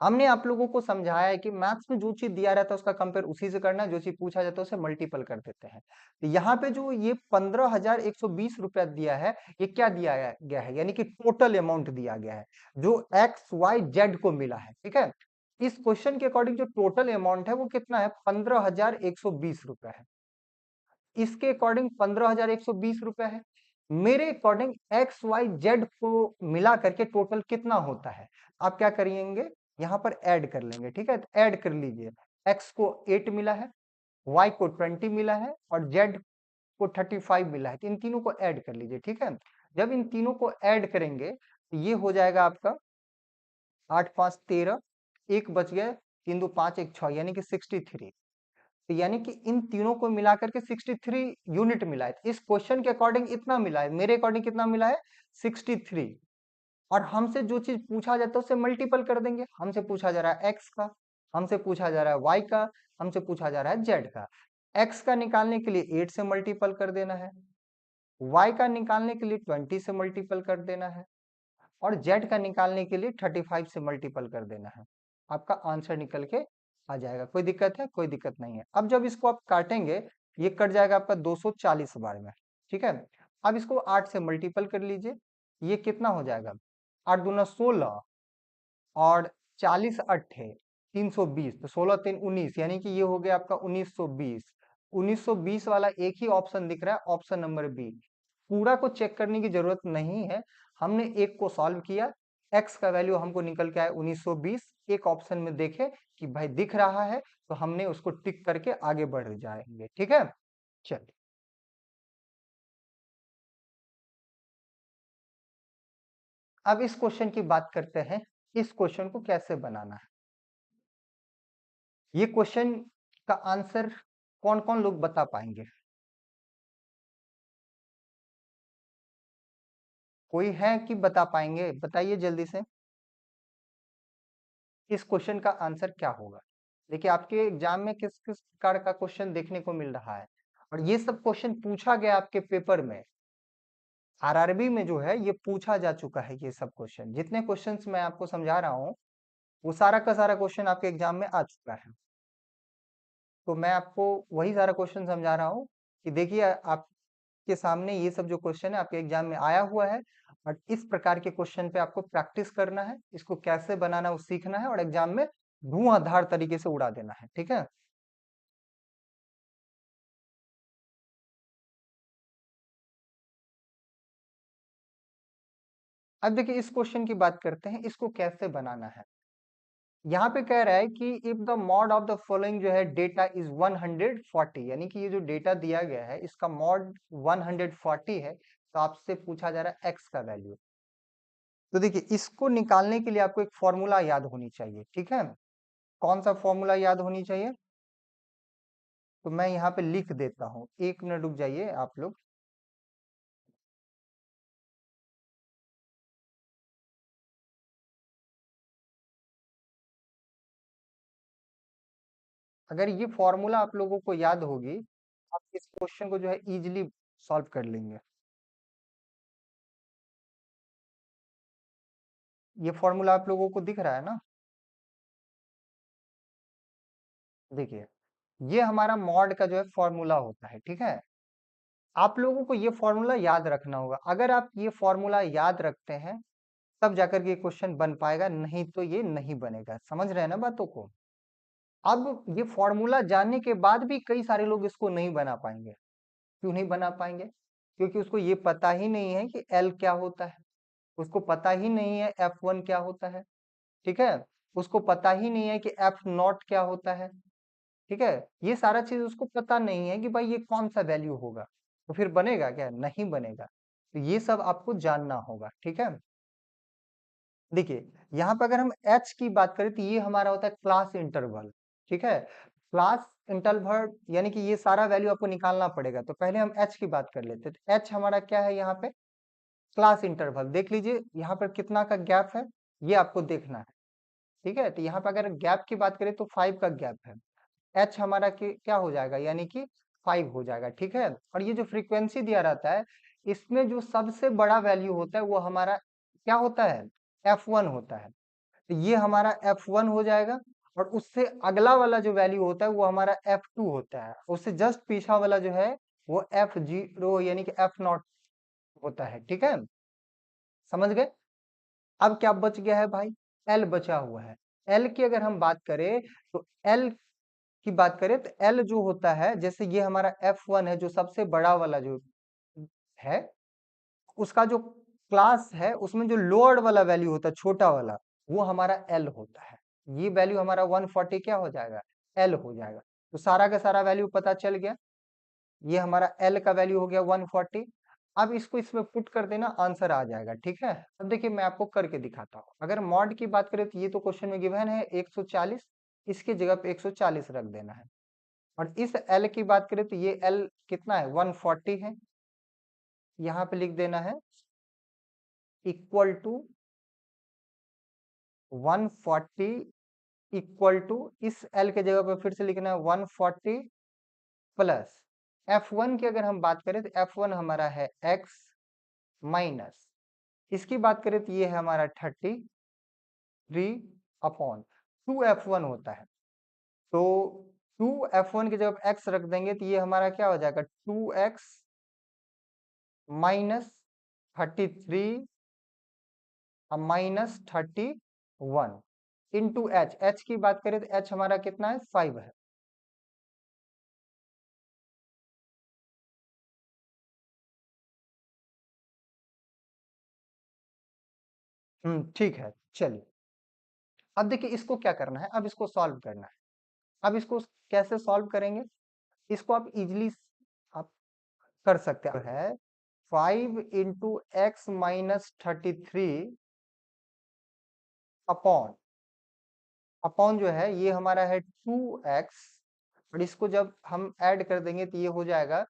हमने आप लोगों को समझाया है कि मैथ्स में जो चीज दिया रहता है उसका कंपेयर उसी से करना है, जो चीज पूछा जाता है उसे मल्टीपल कर देते हैं। तो यहाँ पे जो ये 15,120 रुपया दिया है, ये क्या दिया गया है? यानी कि टोटल अमाउंट दिया गया है जो एक्स वाई जेड को मिला है, ठीक है। इस क्वेश्चन के अकॉर्डिंग जो टोटल अमाउंट है वो कितना है? 15,120 रुपया है। इसके अकॉर्डिंग 15,120 रुपया है। मेरे अकॉर्डिंग एक्स वाई जेड को मिला करके टोटल कितना होता है? आप क्या करेंगे, यहाँ पर ऐड कर लेंगे, ठीक है। तो ऐड कर लीजिए, एक्स को 8 मिला है, वाई को 20 मिला है और जेड को 35 मिला है। तो इन तीनों को ऐड कर लीजिए, ठीक है। जब इन तीनों को ऐड करेंगे तो ये हो जाएगा आपका 8 5 13, एक बच गया, 3 2 5 1 6, यानी कि 63। तो यानी कि इन तीनों को मिलाकर के 63 यूनिट मिला है। इस क्वेश्चन के अकॉर्डिंग इतना मिला है, मेरे अकॉर्डिंग कितना मिला है? 63। और हमसे जो चीज पूछा जाता है उसे मल्टीपल कर देंगे। हमसे पूछा जा रहा है एक्स का, हमसे पूछा जा रहा है वाई का, हमसे पूछा जा रहा है जेड का। एक्स का निकालने के लिए 8 से मल्टीपल कर देना है, वाई का निकालने के लिए 20 से मल्टीपल कर देना है और जेड का निकालने के लिए 35 से मल्टीपल कर देना है। आपका आंसर निकल के आ जाएगा। कोई दिक्कत है? कोई दिक्कत नहीं है। अब जब इसको आप काटेंगे, ये कट जाएगा आपका 240 बार में, ठीक है। अब इसको 8 से मल्टीपल कर लीजिए, ये कितना हो जाएगा? 8 दूना 16 और 40 अट्ठे 320, तो 16 3 19, यानी कि ये हो गया आपका 1920। 1920 वाला एक ही ऑप्शन दिख रहा है, ऑप्शन नंबर बी। पूरा को चेक करने की जरूरत नहीं है, हमने एक को सॉल्व किया, एक्स का वैल्यू हमको निकल के आया 1920। एक ऑप्शन में देखे कि भाई दिख रहा है, तो हमने उसको टिक करके आगे बढ़ जाएंगे, ठीक है। चलिए, अब इस क्वेश्चन की बात करते हैं, इस क्वेश्चन को कैसे बनाना है। ये क्वेश्चन का आंसर कौन कौन लोग बता पाएंगे? कोई है कि बता पाएंगे? बताइए जल्दी से, इस क्वेश्चन का आंसर क्या होगा? देखिए आपके एग्जाम में किस किस प्रकार का क्वेश्चन देखने को मिल रहा है, और ये सब क्वेश्चन पूछा गया आपके पेपर में। आरआरबी में जो है ये पूछा जा चुका है, ये सब क्वेश्चन जितने क्वेश्चंस मैं आपको समझा रहा हूँ वो सारा का सारा क्वेश्चन आपके एग्जाम में आ चुका है। तो मैं आपको वही सारा क्वेश्चन समझा रहा हूँ कि देखिए आपके सामने ये सब जो क्वेश्चन है आपके एग्जाम में आया हुआ है, और इस प्रकार के क्वेश्चन पे आपको प्रैक्टिस करना है, इसको कैसे बनाना वो सीखना है, और एग्जाम में धुआंधार तरीके से उड़ा देना है। ठीक है, अब देखिए इस क्वेश्चन की बात करते हैं, इसको कैसे बनाना है। यहाँ पे कह रहा है कि if the mod of the following जो है डेटा इज 140, यानी कि ये जो डेटा दिया गया है इसका मॉड 140 है, तो आपसे पूछा जा रहा है एक्स का वैल्यू। तो देखिए इसको निकालने के लिए आपको एक फॉर्मूला याद होनी चाहिए। ठीक है, कौन सा फॉर्मूला याद होनी चाहिए? तो मैं यहाँ पे लिख देता हूँ, 1 मिनट रुक जाइए आप लोग। अगर ये फॉर्मूला आप लोगों को याद होगी, आप इस क्वेश्चन को जो है इजीली सॉल्व कर लेंगे। ये फॉर्मूला आप लोगों को दिख रहा है ना? देखिए ये हमारा मॉड का जो है फॉर्मूला होता है। ठीक है, आप लोगों को ये फॉर्मूला याद रखना होगा। अगर आप ये फॉर्मूला याद रखते हैं तब जाकर के ये क्वेश्चन बन पाएगा, नहीं तो ये नहीं बनेगा। समझ रहे हैं ना बातों को? अब ये फॉर्मूला जानने के बाद भी कई सारे लोग इसको नहीं बना पाएंगे। क्यों नहीं बना पाएंगे? क्योंकि उसको ये पता ही नहीं है कि एल क्या होता है, उसको पता ही नहीं है F1 क्या होता है। ठीक है, उसको पता ही नहीं है कि F0 क्या होता है। ठीक है, ये सारा चीज उसको पता नहीं है कि भाई ये कौन सा वैल्यू होगा, तो फिर बनेगा क्या? नहीं बनेगा। तो ये सब आपको जानना होगा। ठीक है, देखिए यहाँ पे अगर हम h की बात करें तो ये हमारा होता है क्लास इंटरवल। ठीक है, क्लास इंटरवल यानी कि ये सारा वैल्यू आपको निकालना पड़ेगा। तो पहले हम h की बात कर लेते हैं। तो h हमारा क्या है? यहाँ पे क्लास इंटरवल। देख लीजिए यहाँ पर कितना का गैप है, ये आपको देखना है। ठीक है, तो यहाँ पे अगर गैप की बात करें तो 5 का गैप है। एच हमारा क्या हो जाएगा? यानी कि 5 हो जाएगा। ठीक है, और ये जो फ्रीक्वेंसी दिया रहता है इसमें जो सबसे बड़ा वैल्यू होता है वो हमारा क्या होता है? F1 होता है। तो ये हमारा F1 हो जाएगा, और उससे अगला वाला जो वैल्यू होता है वो हमारा F2 होता है। उससे जस्ट पीछा वाला जो है वो F0 यानी कि F0 होता है। ठीक है, समझ गए? अब क्या बच गया है भाई? L बचा हुआ है। L की अगर हम बात करें तो L की बात करें तो L जो होता है, जैसे ये हमारा F1 है जो सबसे बड़ा वाला जो है, उसका जो क्लास है उसमें जो लोअर वाला वैल्यू होता है, छोटा वाला, वो हमारा L होता है। ये वैल्यू हमारा 140 क्या हो जाएगा? L हो जाएगा। तो सारा का सारा वैल्यू पता चल गया। ये हमारा L का वैल्यू हो गया 140। अब इसको इसमें पुट कर देना, आंसर आ जाएगा। ठीक है, अब देखिए मैं आपको करके दिखाता हूँ। अगर मॉड की बात करें तो ये तो क्वेश्चन में गिवन है 140, इसकी जगह पे 140 रख देना है। और इस L की बात करें तो ये L कितना है? 140 है। यहाँ पे लिख देना है इक्वल टू 140, इक्वल टू इस L के जगह पे फिर से लिखना है 140 प्लस F1 की अगर हम बात करें तो F1 हमारा है x माइनस, इसकी बात करें तो ये है हमारा 33/2 F1 होता है। तो 2 F1 की जगह पे x रख देंगे तो ये हमारा क्या हो जाएगा? 2x minus 33 minus 31 into H. H की बात करें तो एच हमारा कितना है? 5 है। ठीक है, चलिए अब देखिए इसको क्या करना है, अब इसको सॉल्व करना है। अब इसको कैसे सॉल्व करेंगे? इसको आप इजिली आप कर सकते हैं। 5 into x minus 33 upon upon जो है ये हमारा है 2x, और इसको जब हम ऐड कर देंगे तो ये हो जाएगा,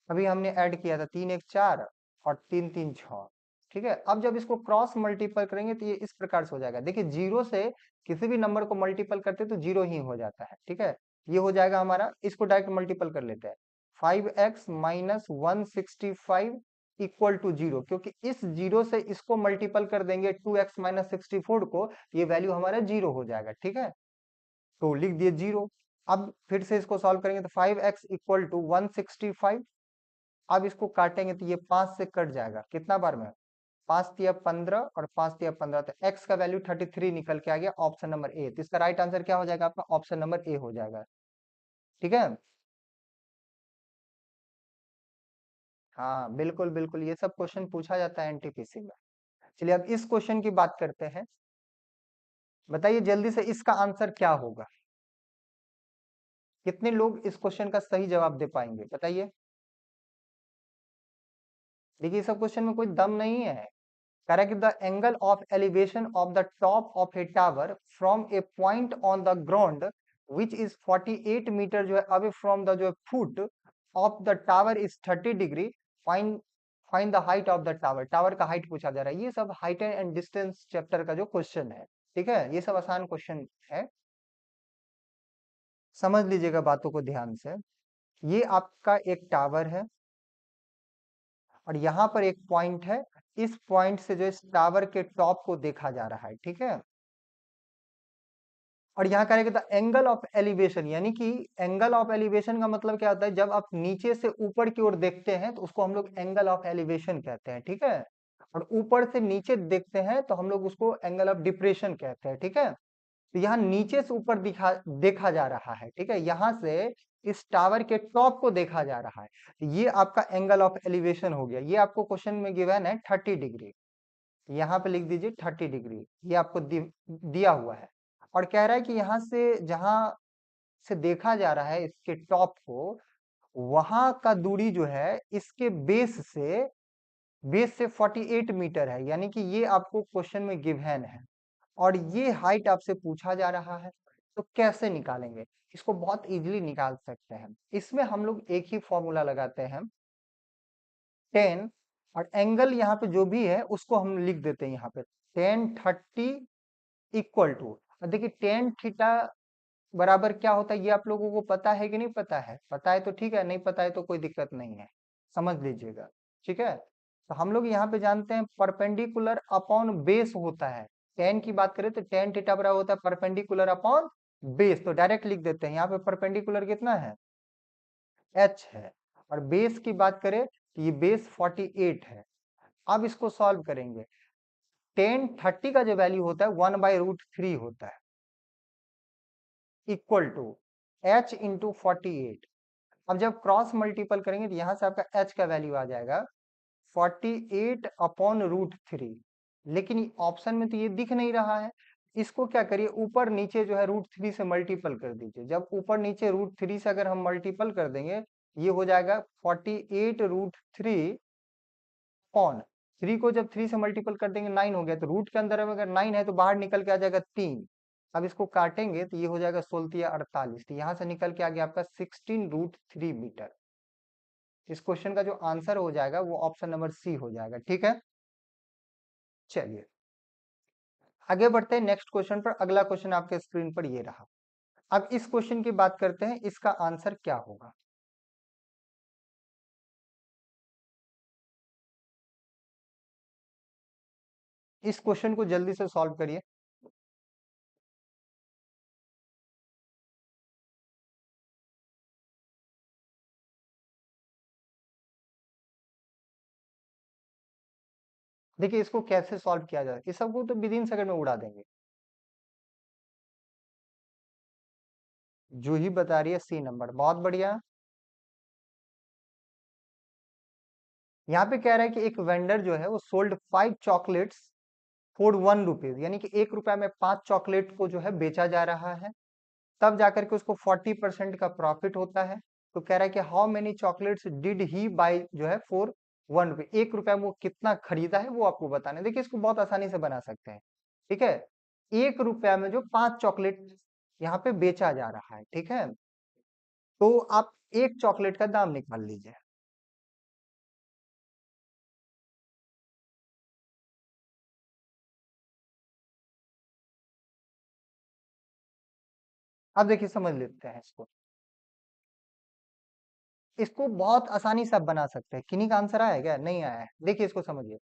अभी हमने ऐड किया था 3 1 4 और 3 3 6, ठीक है। अब जब इसको क्रॉस मल्टीपल करेंगे तो ये इस प्रकार से हो जाएगा। देखिए, जीरो से किसी भी नंबर को मल्टीपल करते तो जीरो ही हो जाता है। ठीक है, ये हो जाएगा हमारा। इसको डायरेक्ट मल्टीपल कर लेते हैं। 5x minus 165 equal to zero, क्योंकि इस जीरो से इसको मल्टीपल कर देंगे 2x माइनस 64 को, ये वैल्यू हमारा जीरो हो जाएगा। ठीक है, तो लिख दिए जीरो। अब फिर से इसको सॉल्व करेंगे तो 5x इक्वल टू 165। अब इसको काटेंगे तो ये 5 से कट जाएगा। कितना बार में? 5 तिया 15 और 5 तिया 15, तो x का वैल्यू 33 निकल के आ गया। Option number A. तो इसका राइट आंसर क्या हो जाएगा आपका? ऑप्शन नंबर ए हो जाएगा। ठीक है, हाँ बिल्कुल बिल्कुल, ये सब क्वेश्चन पूछा जाता है एनटीपीसी में। चलिए अब इस क्वेश्चन की बात करते हैं। बताइए जल्दी से इसका आंसर क्या होगा? कितने लोग इस क्वेश्चन का सही जवाब दे पाएंगे, बताइए। देखिए, सब क्वेश्चन में कोई दम नहीं है। कह रहा है कि the angle of elevation of the top of a tower from a point on the ground which is 48 metre जो है अवे फ्रॉम द जो है foot of the tower is 30 degree. Find find the height of the tower. Tower का height पूछा जा रहा है। ये सब हाइट एंड डिस्टेंस चैप्टर का जो क्वेश्चन है। ठीक है, ये सब आसान क्वेश्चन है, समझ लीजिएगा बातों को ध्यान से। ये आपका एक टावर है और यहाँ पर एक पॉइंट है। इस पॉइंट से जो इस टावर के टॉप को देखा जा रहा है। ठीक है, और यहाँ करेंगे द एंगल ऑफ एलिवेशन, यानी कि एंगल ऑफ एलिवेशन का मतलब क्या होता है? जब आप नीचे से ऊपर की ओर देखते हैं तो उसको हम लोग एंगल ऑफ एलिवेशन कहते हैं। ठीक है, और ऊपर से नीचे देखते हैं तो हम लोग उसको एंगल ऑफ डिप्रेशन कहते हैं। ठीक है, तो यहाँ नीचे से ऊपर देखा जा रहा है। ठीक है, यहाँ से इस टावर के टॉप को देखा जा रहा है। ये आपका एंगल ऑफ एलिवेशन हो गया। ये आपको क्वेश्चन में गिवन है 30 डिग्री। यहाँ पे लिख दीजिए 30 डिग्री, ये आपको दिया हुआ है। और कह रहा है कि यहाँ से जहां से देखा जा रहा है इसके टॉप को, वहां का दूरी जो है इसके बेस से 48 मीटर है, यानी कि ये आपको क्वेश्चन में गिवन है। और ये हाइट आपसे पूछा जा रहा है, तो कैसे निकालेंगे? इसको बहुत इजीली निकाल सकते हैं। इसमें हम लोग एक ही फॉर्मूला लगाते हैं, टेन, और एंगल यहाँ पे जो भी है उसको हम लिख देते हैं यहाँ पे। टेन 30 इक्वल टू, देखिए टेन थीटा बराबर क्या होता है ये आप लोगों को पता है कि नहीं पता है? पता है तो ठीक है, नहीं पता है तो कोई दिक्कत नहीं है, समझ लीजिएगा। ठीक है, तो हम लोग यहाँ पे जानते हैं परपेंडिकुलर अपॉन बेस होता है। टेन की बात करें तो टेन थीटा बराबर होता है परपेंडिकुलर अपॉन बेस। तो डायरेक्ट लिख देते हैं यहाँ पे परपेंडिकुलर कितना है? एच है। और बेस की बात करें तो ये बेस 48 है। अब इसको सॉल्व करेंगे। टेन 30 का जो वैल्यू होता है 1/√3 होता है, इक्वल टू एच इंटू 48। अब जब क्रॉस मल्टीपल करेंगे तो यहां से आपका एच का वैल्यू आ जाएगा 48/√3। लेकिन ऑप्शन में तो ये दिख नहीं रहा है। इसको क्या करिए, ऊपर नीचे जो है √3 से मल्टीपल कर दीजिए। जब ऊपर नीचे √3 से अगर हम मल्टीपल कर देंगे, ये हो जाएगा 48√3 कौन, 3 को जब 3 से मल्टीपल कर देंगे 9 हो गया। तो रूट के अंदर अगर 9 है तो बाहर निकल के आ जाएगा 3। अब इसको काटेंगे तो ये हो जाएगा 16 या 48। तो यहाँ से निकल के आ गया आपका 16√3 मीटर। इस क्वेश्चन का जो आंसर हो जाएगा वो ऑप्शन नंबर सी हो जाएगा। ठीक है, चलिए आगे बढ़ते हैं नेक्स्ट क्वेश्चन पर। अगला क्वेश्चन आपके स्क्रीन पर ये रहा। अब इस क्वेश्चन की बात करते हैं, इसका आंसर क्या होगा? इस क्वेश्चन को जल्दी से सॉल्व करिए। देखिए इसको कैसे सॉल्व किया जाए, इस सबको तो विद इन सेकंड में उड़ा देंगे। जो ही बता रही है सी नंबर, बहुत बढ़िया। यहाँ पे कह रहा है कि एक वेंडर जो है वो सोल्ड 5 चॉकलेट्स फॉर 1 रुपीज, यानी कि 1 रुपया में 5 चॉकलेट को जो है बेचा जा रहा है। तब जाकर के उसको 40% का प्रॉफिट होता है। तो कह रहा है कि how many chocolates did he buy जो है फॉर 1 रुपये, 1 रुपया में वो कितना खरीदा है वो आपको बताना है। देखिए इसको बहुत आसानी से बना सकते हैं। ठीक है, 1 रुपया में जो 5 चॉकलेट यहाँ पे बेचा जा रहा है, ठीक है, तो आप एक चॉकलेट का दाम निकाल लीजिए। अब देखिए समझ लेते हैं इसको। इसको बहुत आसानी से आप बना सकते हैं। किन्हीं का आंसर आया क्या? नहीं आया है। देखिए इसको समझिए।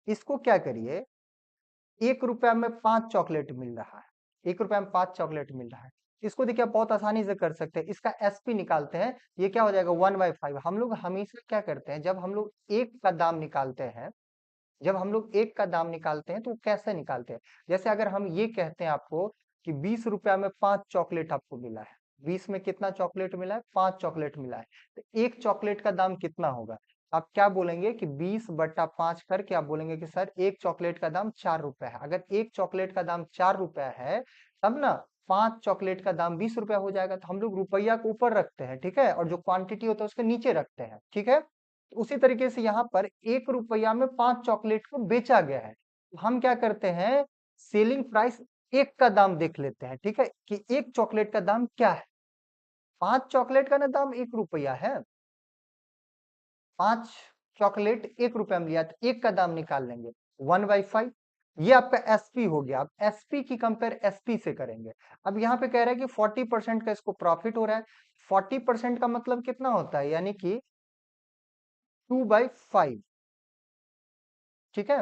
इसको क्या करिए, 1 रुपया में 5 चॉकलेट मिल रहा है। 1 रुपया में 5 चॉकलेट मिल रहा है। इसको देखिए आप बहुत आसानी से कर सकते हैं। इसका एसपी निकालते हैं। ये क्या हो जाएगा? 1/5। हम लोग हमेशा क्या करते हैं, जब हम लोग एक का दाम निकालते हैं, जब हम लोग एक का दाम निकालते हैं तो कैसे निकालते हैं? जैसे अगर हम ये कहते हैं आपको कि 20 रुपया में 5 चॉकलेट आपको मिला है। 20 में कितना चॉकलेट मिला है? 5 चॉकलेट मिला है। तो एक चॉकलेट का दाम कितना होगा? आप क्या बोलेंगे कि 20/5 करके आप बोलेंगे कि सर एक चॉकलेट का दाम 4 रुपया है। अगर एक चॉकलेट का दाम 4 रुपया है, तब ना 5 चॉकलेट का दाम 20 रुपया हो जाएगा। तो हम लोग रुपया को ऊपर रखते हैं, ठीक है, और जो क्वांटिटी होता है उसके नीचे रखते हैं, ठीक है। उसी तरीके से यहाँ पर 1 रुपया में 5 चॉकलेट को बेचा गया है। तो हम क्या करते हैं, सेलिंग प्राइस एक का दाम देख लेते हैं, ठीक है, कि एक चॉकलेट का दाम क्या है। 5 चॉकलेट का ना दाम 1 रुपया है। 5 चॉकलेट 1 रुपया में लिया, तो एक का दाम निकाल लेंगे 1/5। ये आपका एसपी हो गया। अब एसपी की कंपेयर एसपी से करेंगे। अब यहाँ पे कह रहा है कि 40% का इसको प्रॉफिट हो रहा है। 40% का मतलब कितना होता है? यानी कि 2/5, ठीक है।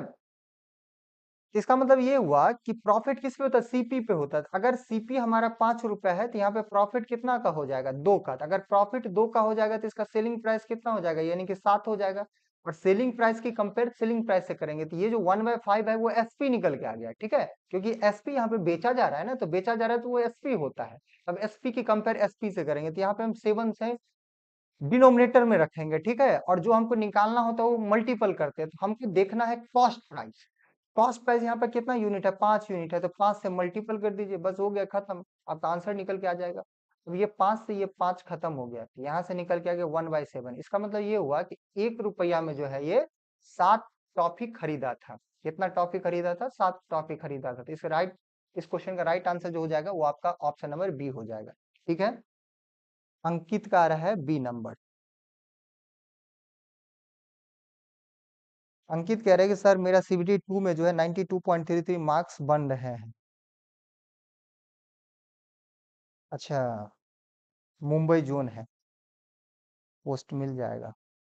इसका मतलब ये हुआ कि प्रॉफिट किस पे होता है? सीपी पे होता है। अगर सीपी हमारा 5 रुपया है तो यहाँ पे प्रॉफिट कितना का हो जाएगा? 2 का। तो अगर प्रॉफिट 2 का हो जाएगा तो इसका सेलिंग प्राइस कितना हो जाएगा? यानी कि 7 हो जाएगा। और सेलिंग प्राइस की कंपेयर सेलिंग प्राइस से करेंगे तो ये जो 1/5 है वो एसपी निकल के आ गया, ठीक है, क्योंकि एसपी यहाँ पे बेचा जा रहा है ना, तो बेचा जा रहा है तो वो एसपी होता है। अब एसपी की कंपेयर एसपी से करेंगे तो यहाँ पे हम 7 से डिनोमिनेटर में रखेंगे, ठीक है, और जो हमको निकालना होता है वो मल्टीपल करते हैं। तो हमको देखना है कॉस्ट प्राइस। कॉस्ट प्राइस यहाँ पर कितना यूनिट है? 5 यूनिट है, तो 5 से मल्टीपल कर दीजिए, बस हो गया, खत्म। आपका आंसर निकल के आ जाएगा। अब ये 5 से ये 5 खत्म हो गया, यहाँ से निकल के आ गया 1/7। इसका मतलब ये हुआ कि 1 रुपया में जो है ये 7 टॉफी खरीदा था। कितना टॉफी खरीदा था? 7 टॉफी खरीदा था। तो इस क्वेश्चन का राइट आंसर जो हो जाएगा वो आपका ऑप्शन नंबर बी हो जाएगा, ठीक है। अंकित का आ रहा है बी नंबर। अंकित कह रहे हैं कि सर मेरा सीबीटी 2 में जो है 92.33 मार्क्स बन रहे हैं। अच्छा, मुंबई जोन है, पोस्ट मिल जाएगा।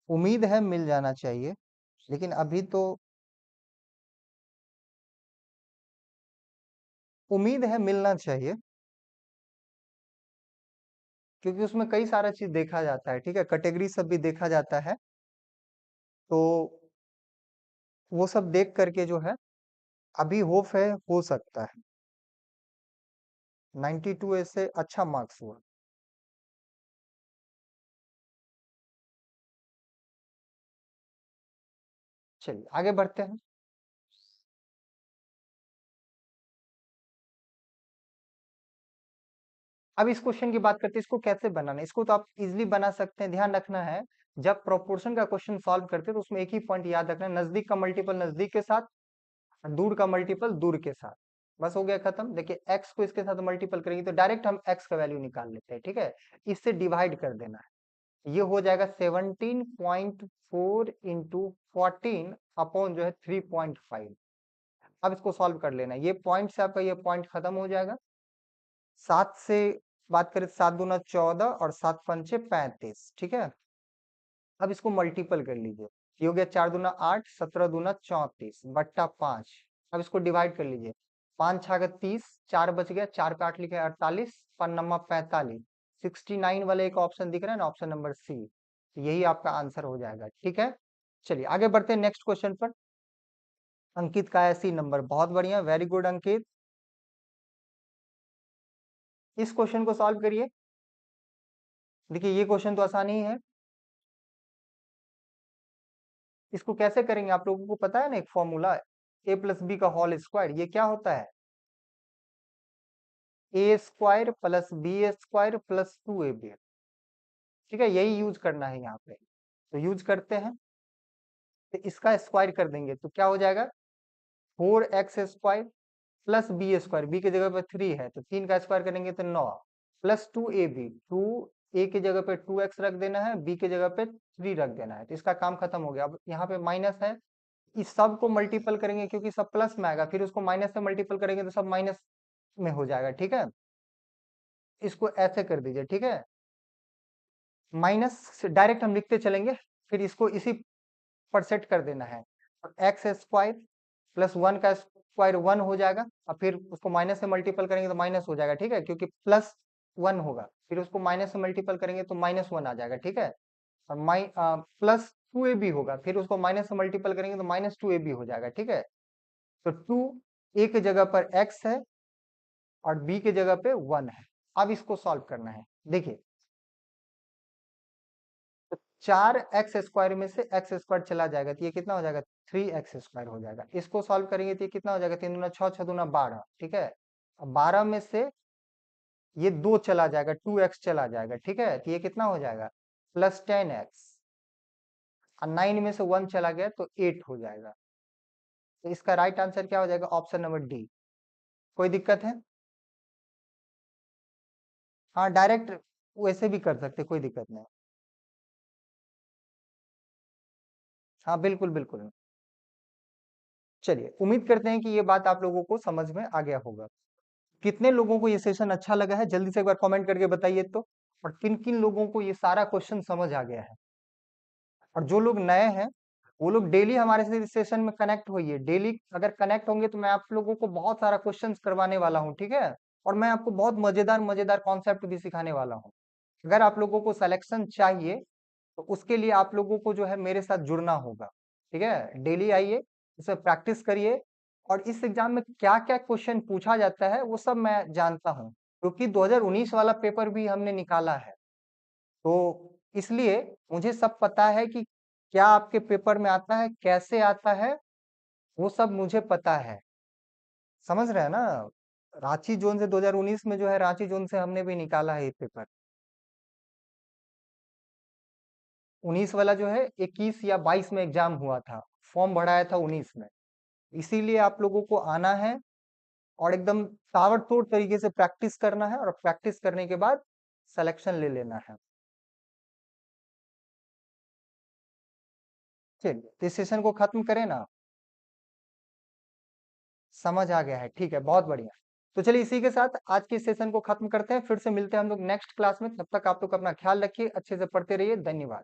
उम्मीद है मिल जाना चाहिए, लेकिन अभी तो उम्मीद है मिलना चाहिए, क्योंकि उसमें कई सारा चीज देखा जाता है, ठीक है, कैटेगरी सब भी देखा जाता है। तो वो सब देख करके जो है अभी होप है, हो सकता है। 92 ऐसे अच्छा मार्क्स हुआ। चलिए आगे बढ़ते हैं। अब इस क्वेश्चन की बात करते हैं, इसको कैसे बनाना है। इसको तो आप इजीली बना सकते हैं। ध्यान रखना है, जब प्रोपोर्शन का क्वेश्चन सॉल्व करते हैं तो उसमें एक ही पॉइंट याद रखना है, नजदीक का मल्टीपल नजदीक के साथ, और दूर का मल्टीपल दूर के साथ। बस हो गया, खत्म। देखिए एक्स को इसके साथ मल्टीपल करेंगे तो डायरेक्ट हम एक्स का वैल्यू निकाल लेते हैं, ठीक है। इससे डिवाइड कर देना है, ये हो जाएगा 17.4 इंटू 14 अपॉन जो है 3.5। अब इसको सॉल्व कर लेना है। ये पॉइंट से आपका ये पॉइंट खत्म हो जाएगा। 7 से बात करें, 7 दूना 14 और 7 पंचे 35, ठीक है। अब इसको मल्टीपल कर लीजिए। ये हो गया 4 दूना 8, 17 दूना 34 बट्टा 5। अब इसको डिवाइड कर लीजिए। 5 छागा 30, 4 बच गया, 4 पे 8 लिखे 48, पन्नमा 45, 69 वाला एक ऑप्शन दिख रहा है ना, ऑप्शन नंबर सी। यही आपका आंसर हो जाएगा, ठीक है। चलिए आगे बढ़ते हैं नेक्स्ट क्वेश्चन पर। अंकित का है सी नंबर, बहुत बढ़िया, वेरी गुड अंकित। इस क्वेश्चन को सॉल्व करिए। देखिए ये क्वेश्चन तो आसान ही है। इसको कैसे करेंगे? आप लोगों को पता है ना एक फॉर्मूला, ए प्लस बी का होल स्क्वायर। ये क्या होता है? A square plus B square plus 2ab, ठीक है, यही यूज करना है यहाँ पे। तो यूज करते हैं, तो इसका स्क्वायर कर देंगे तो क्या हो जाएगा? 4x square plus B square, B की जगह पे 3 है तो 3 का स्क्वायर करेंगे तो 9, प्लस 2ab, 2 ए की जगह पे 2x रख देना है, बी की जगह पे 3 रख देना है। तो इसका काम खत्म हो गया। अब यहाँ पे माइनस है, इस सब को मल्टीपल करेंगे क्योंकि सब प्लस में आएगा, फिर उसको माइनस से मल्टीपल करेंगे तो सब माइनस में हो जाएगा, ठीक है। इसको ऐसे कर दीजिए, ठीक है। माइनस डायरेक्ट हम लिखते चलेंगे, फिर इसको इसी पर सेट कर देना है। और एक्स स्क्वायर प्लस 1 का स्क्वायर 1 हो जाएगा, और फिर उसको माइनस से मल्टीपल करेंगे तो माइनस हो जाएगा, ठीक है, क्योंकि प्लस 1 होगा, फिर उसको माइनस से मल्टीपल करेंगे तो माइनस 1 आ जाएगा, ठीक है। और प्लस 2ab होगा, फिर उसको माइनस से मल्टीपल करेंगे तो माइनस 2ab हो जाएगा, ठीक है। तो 2 ए की जगह पर x है और b की जगह पे 1 है। अब इसको सॉल्व करना है। देखिए, तो 4x² में से x² चला जाएगा तो ये कितना हो जाएगा, 3x² हो जाएगा। इसको सॉल्व करेंगे तो ये कितना हो जाएगा, 3 दूना 6, 6 दूना 12, ठीक है। अब 12 में से ये 2 चला जाएगा, 2x चला जाएगा, ठीक है, तो ये कितना हो जाएगा, प्लस 10x। और 9 में से 1 चला गया तो 8 हो जाएगा। तो इसका राइट आंसर क्या हो जाएगा, ऑप्शन नंबर डी। कोई दिक्कत है? हाँ, डायरेक्ट वैसे भी कर सकते, कोई दिक्कत नहीं। हाँ, बिल्कुल बिल्कुल। चलिए, उम्मीद करते हैं कि ये बात आप लोगों को समझ में आ गया होगा। कितने लोगों को ये सेशन अच्छा लगा है, जल्दी से एक बार कमेंट करके बताइए तो। और किन किन लोगों को ये सारा क्वेश्चन समझ आ गया है। और जो लोग नए हैं, वो लोग डेली हमारे से सेशन में कनेक्ट होइए। डेली अगर कनेक्ट होंगे तो मैं आप लोगों को बहुत सारा क्वेश्चंस करवाने वाला हूँ, ठीक है। और मैं आपको बहुत मजेदार मजेदार कॉन्सेप्ट भी सिखाने वाला हूँ। अगर आप लोगों को सिलेक्शन चाहिए तो उसके लिए आप लोगों को जो है मेरे साथ जुड़ना होगा, ठीक है। डेली आइए, इसमें प्रैक्टिस करिए। और इस एग्जाम में क्या क्या क्वेश्चन पूछा जाता है वो सब मैं जानता हूँ, क्योंकि 2019 वाला पेपर भी हमने निकाला है। तो इसलिए मुझे सब पता है कि क्या आपके पेपर में आता है, कैसे आता है, वो सब मुझे पता है। समझ रहे हैं ना। रांची जोन से 2019 में जो है, रांची जोन से हमने भी निकाला है ये पेपर। 19 वाला जो है 21 या 22 में एग्जाम हुआ था, फॉर्म भराया था 19 में। इसीलिए आप लोगों को आना है और एकदम ताबड़तोड़ तरीके से प्रैक्टिस करना है, और प्रैक्टिस करने के बाद सिलेक्शन ले लेना है। चलिए, तो इस सेशन को खत्म करें ना। समझ आ गया है, ठीक है, बहुत बढ़िया। तो चलिए, इसी के साथ आज के सेशन को खत्म करते हैं। फिर से मिलते हैं हम लोग नेक्स्ट क्लास में। तब तक आप लोग अपना ख्याल रखिए, अच्छे से पढ़ते रहिए। धन्यवाद।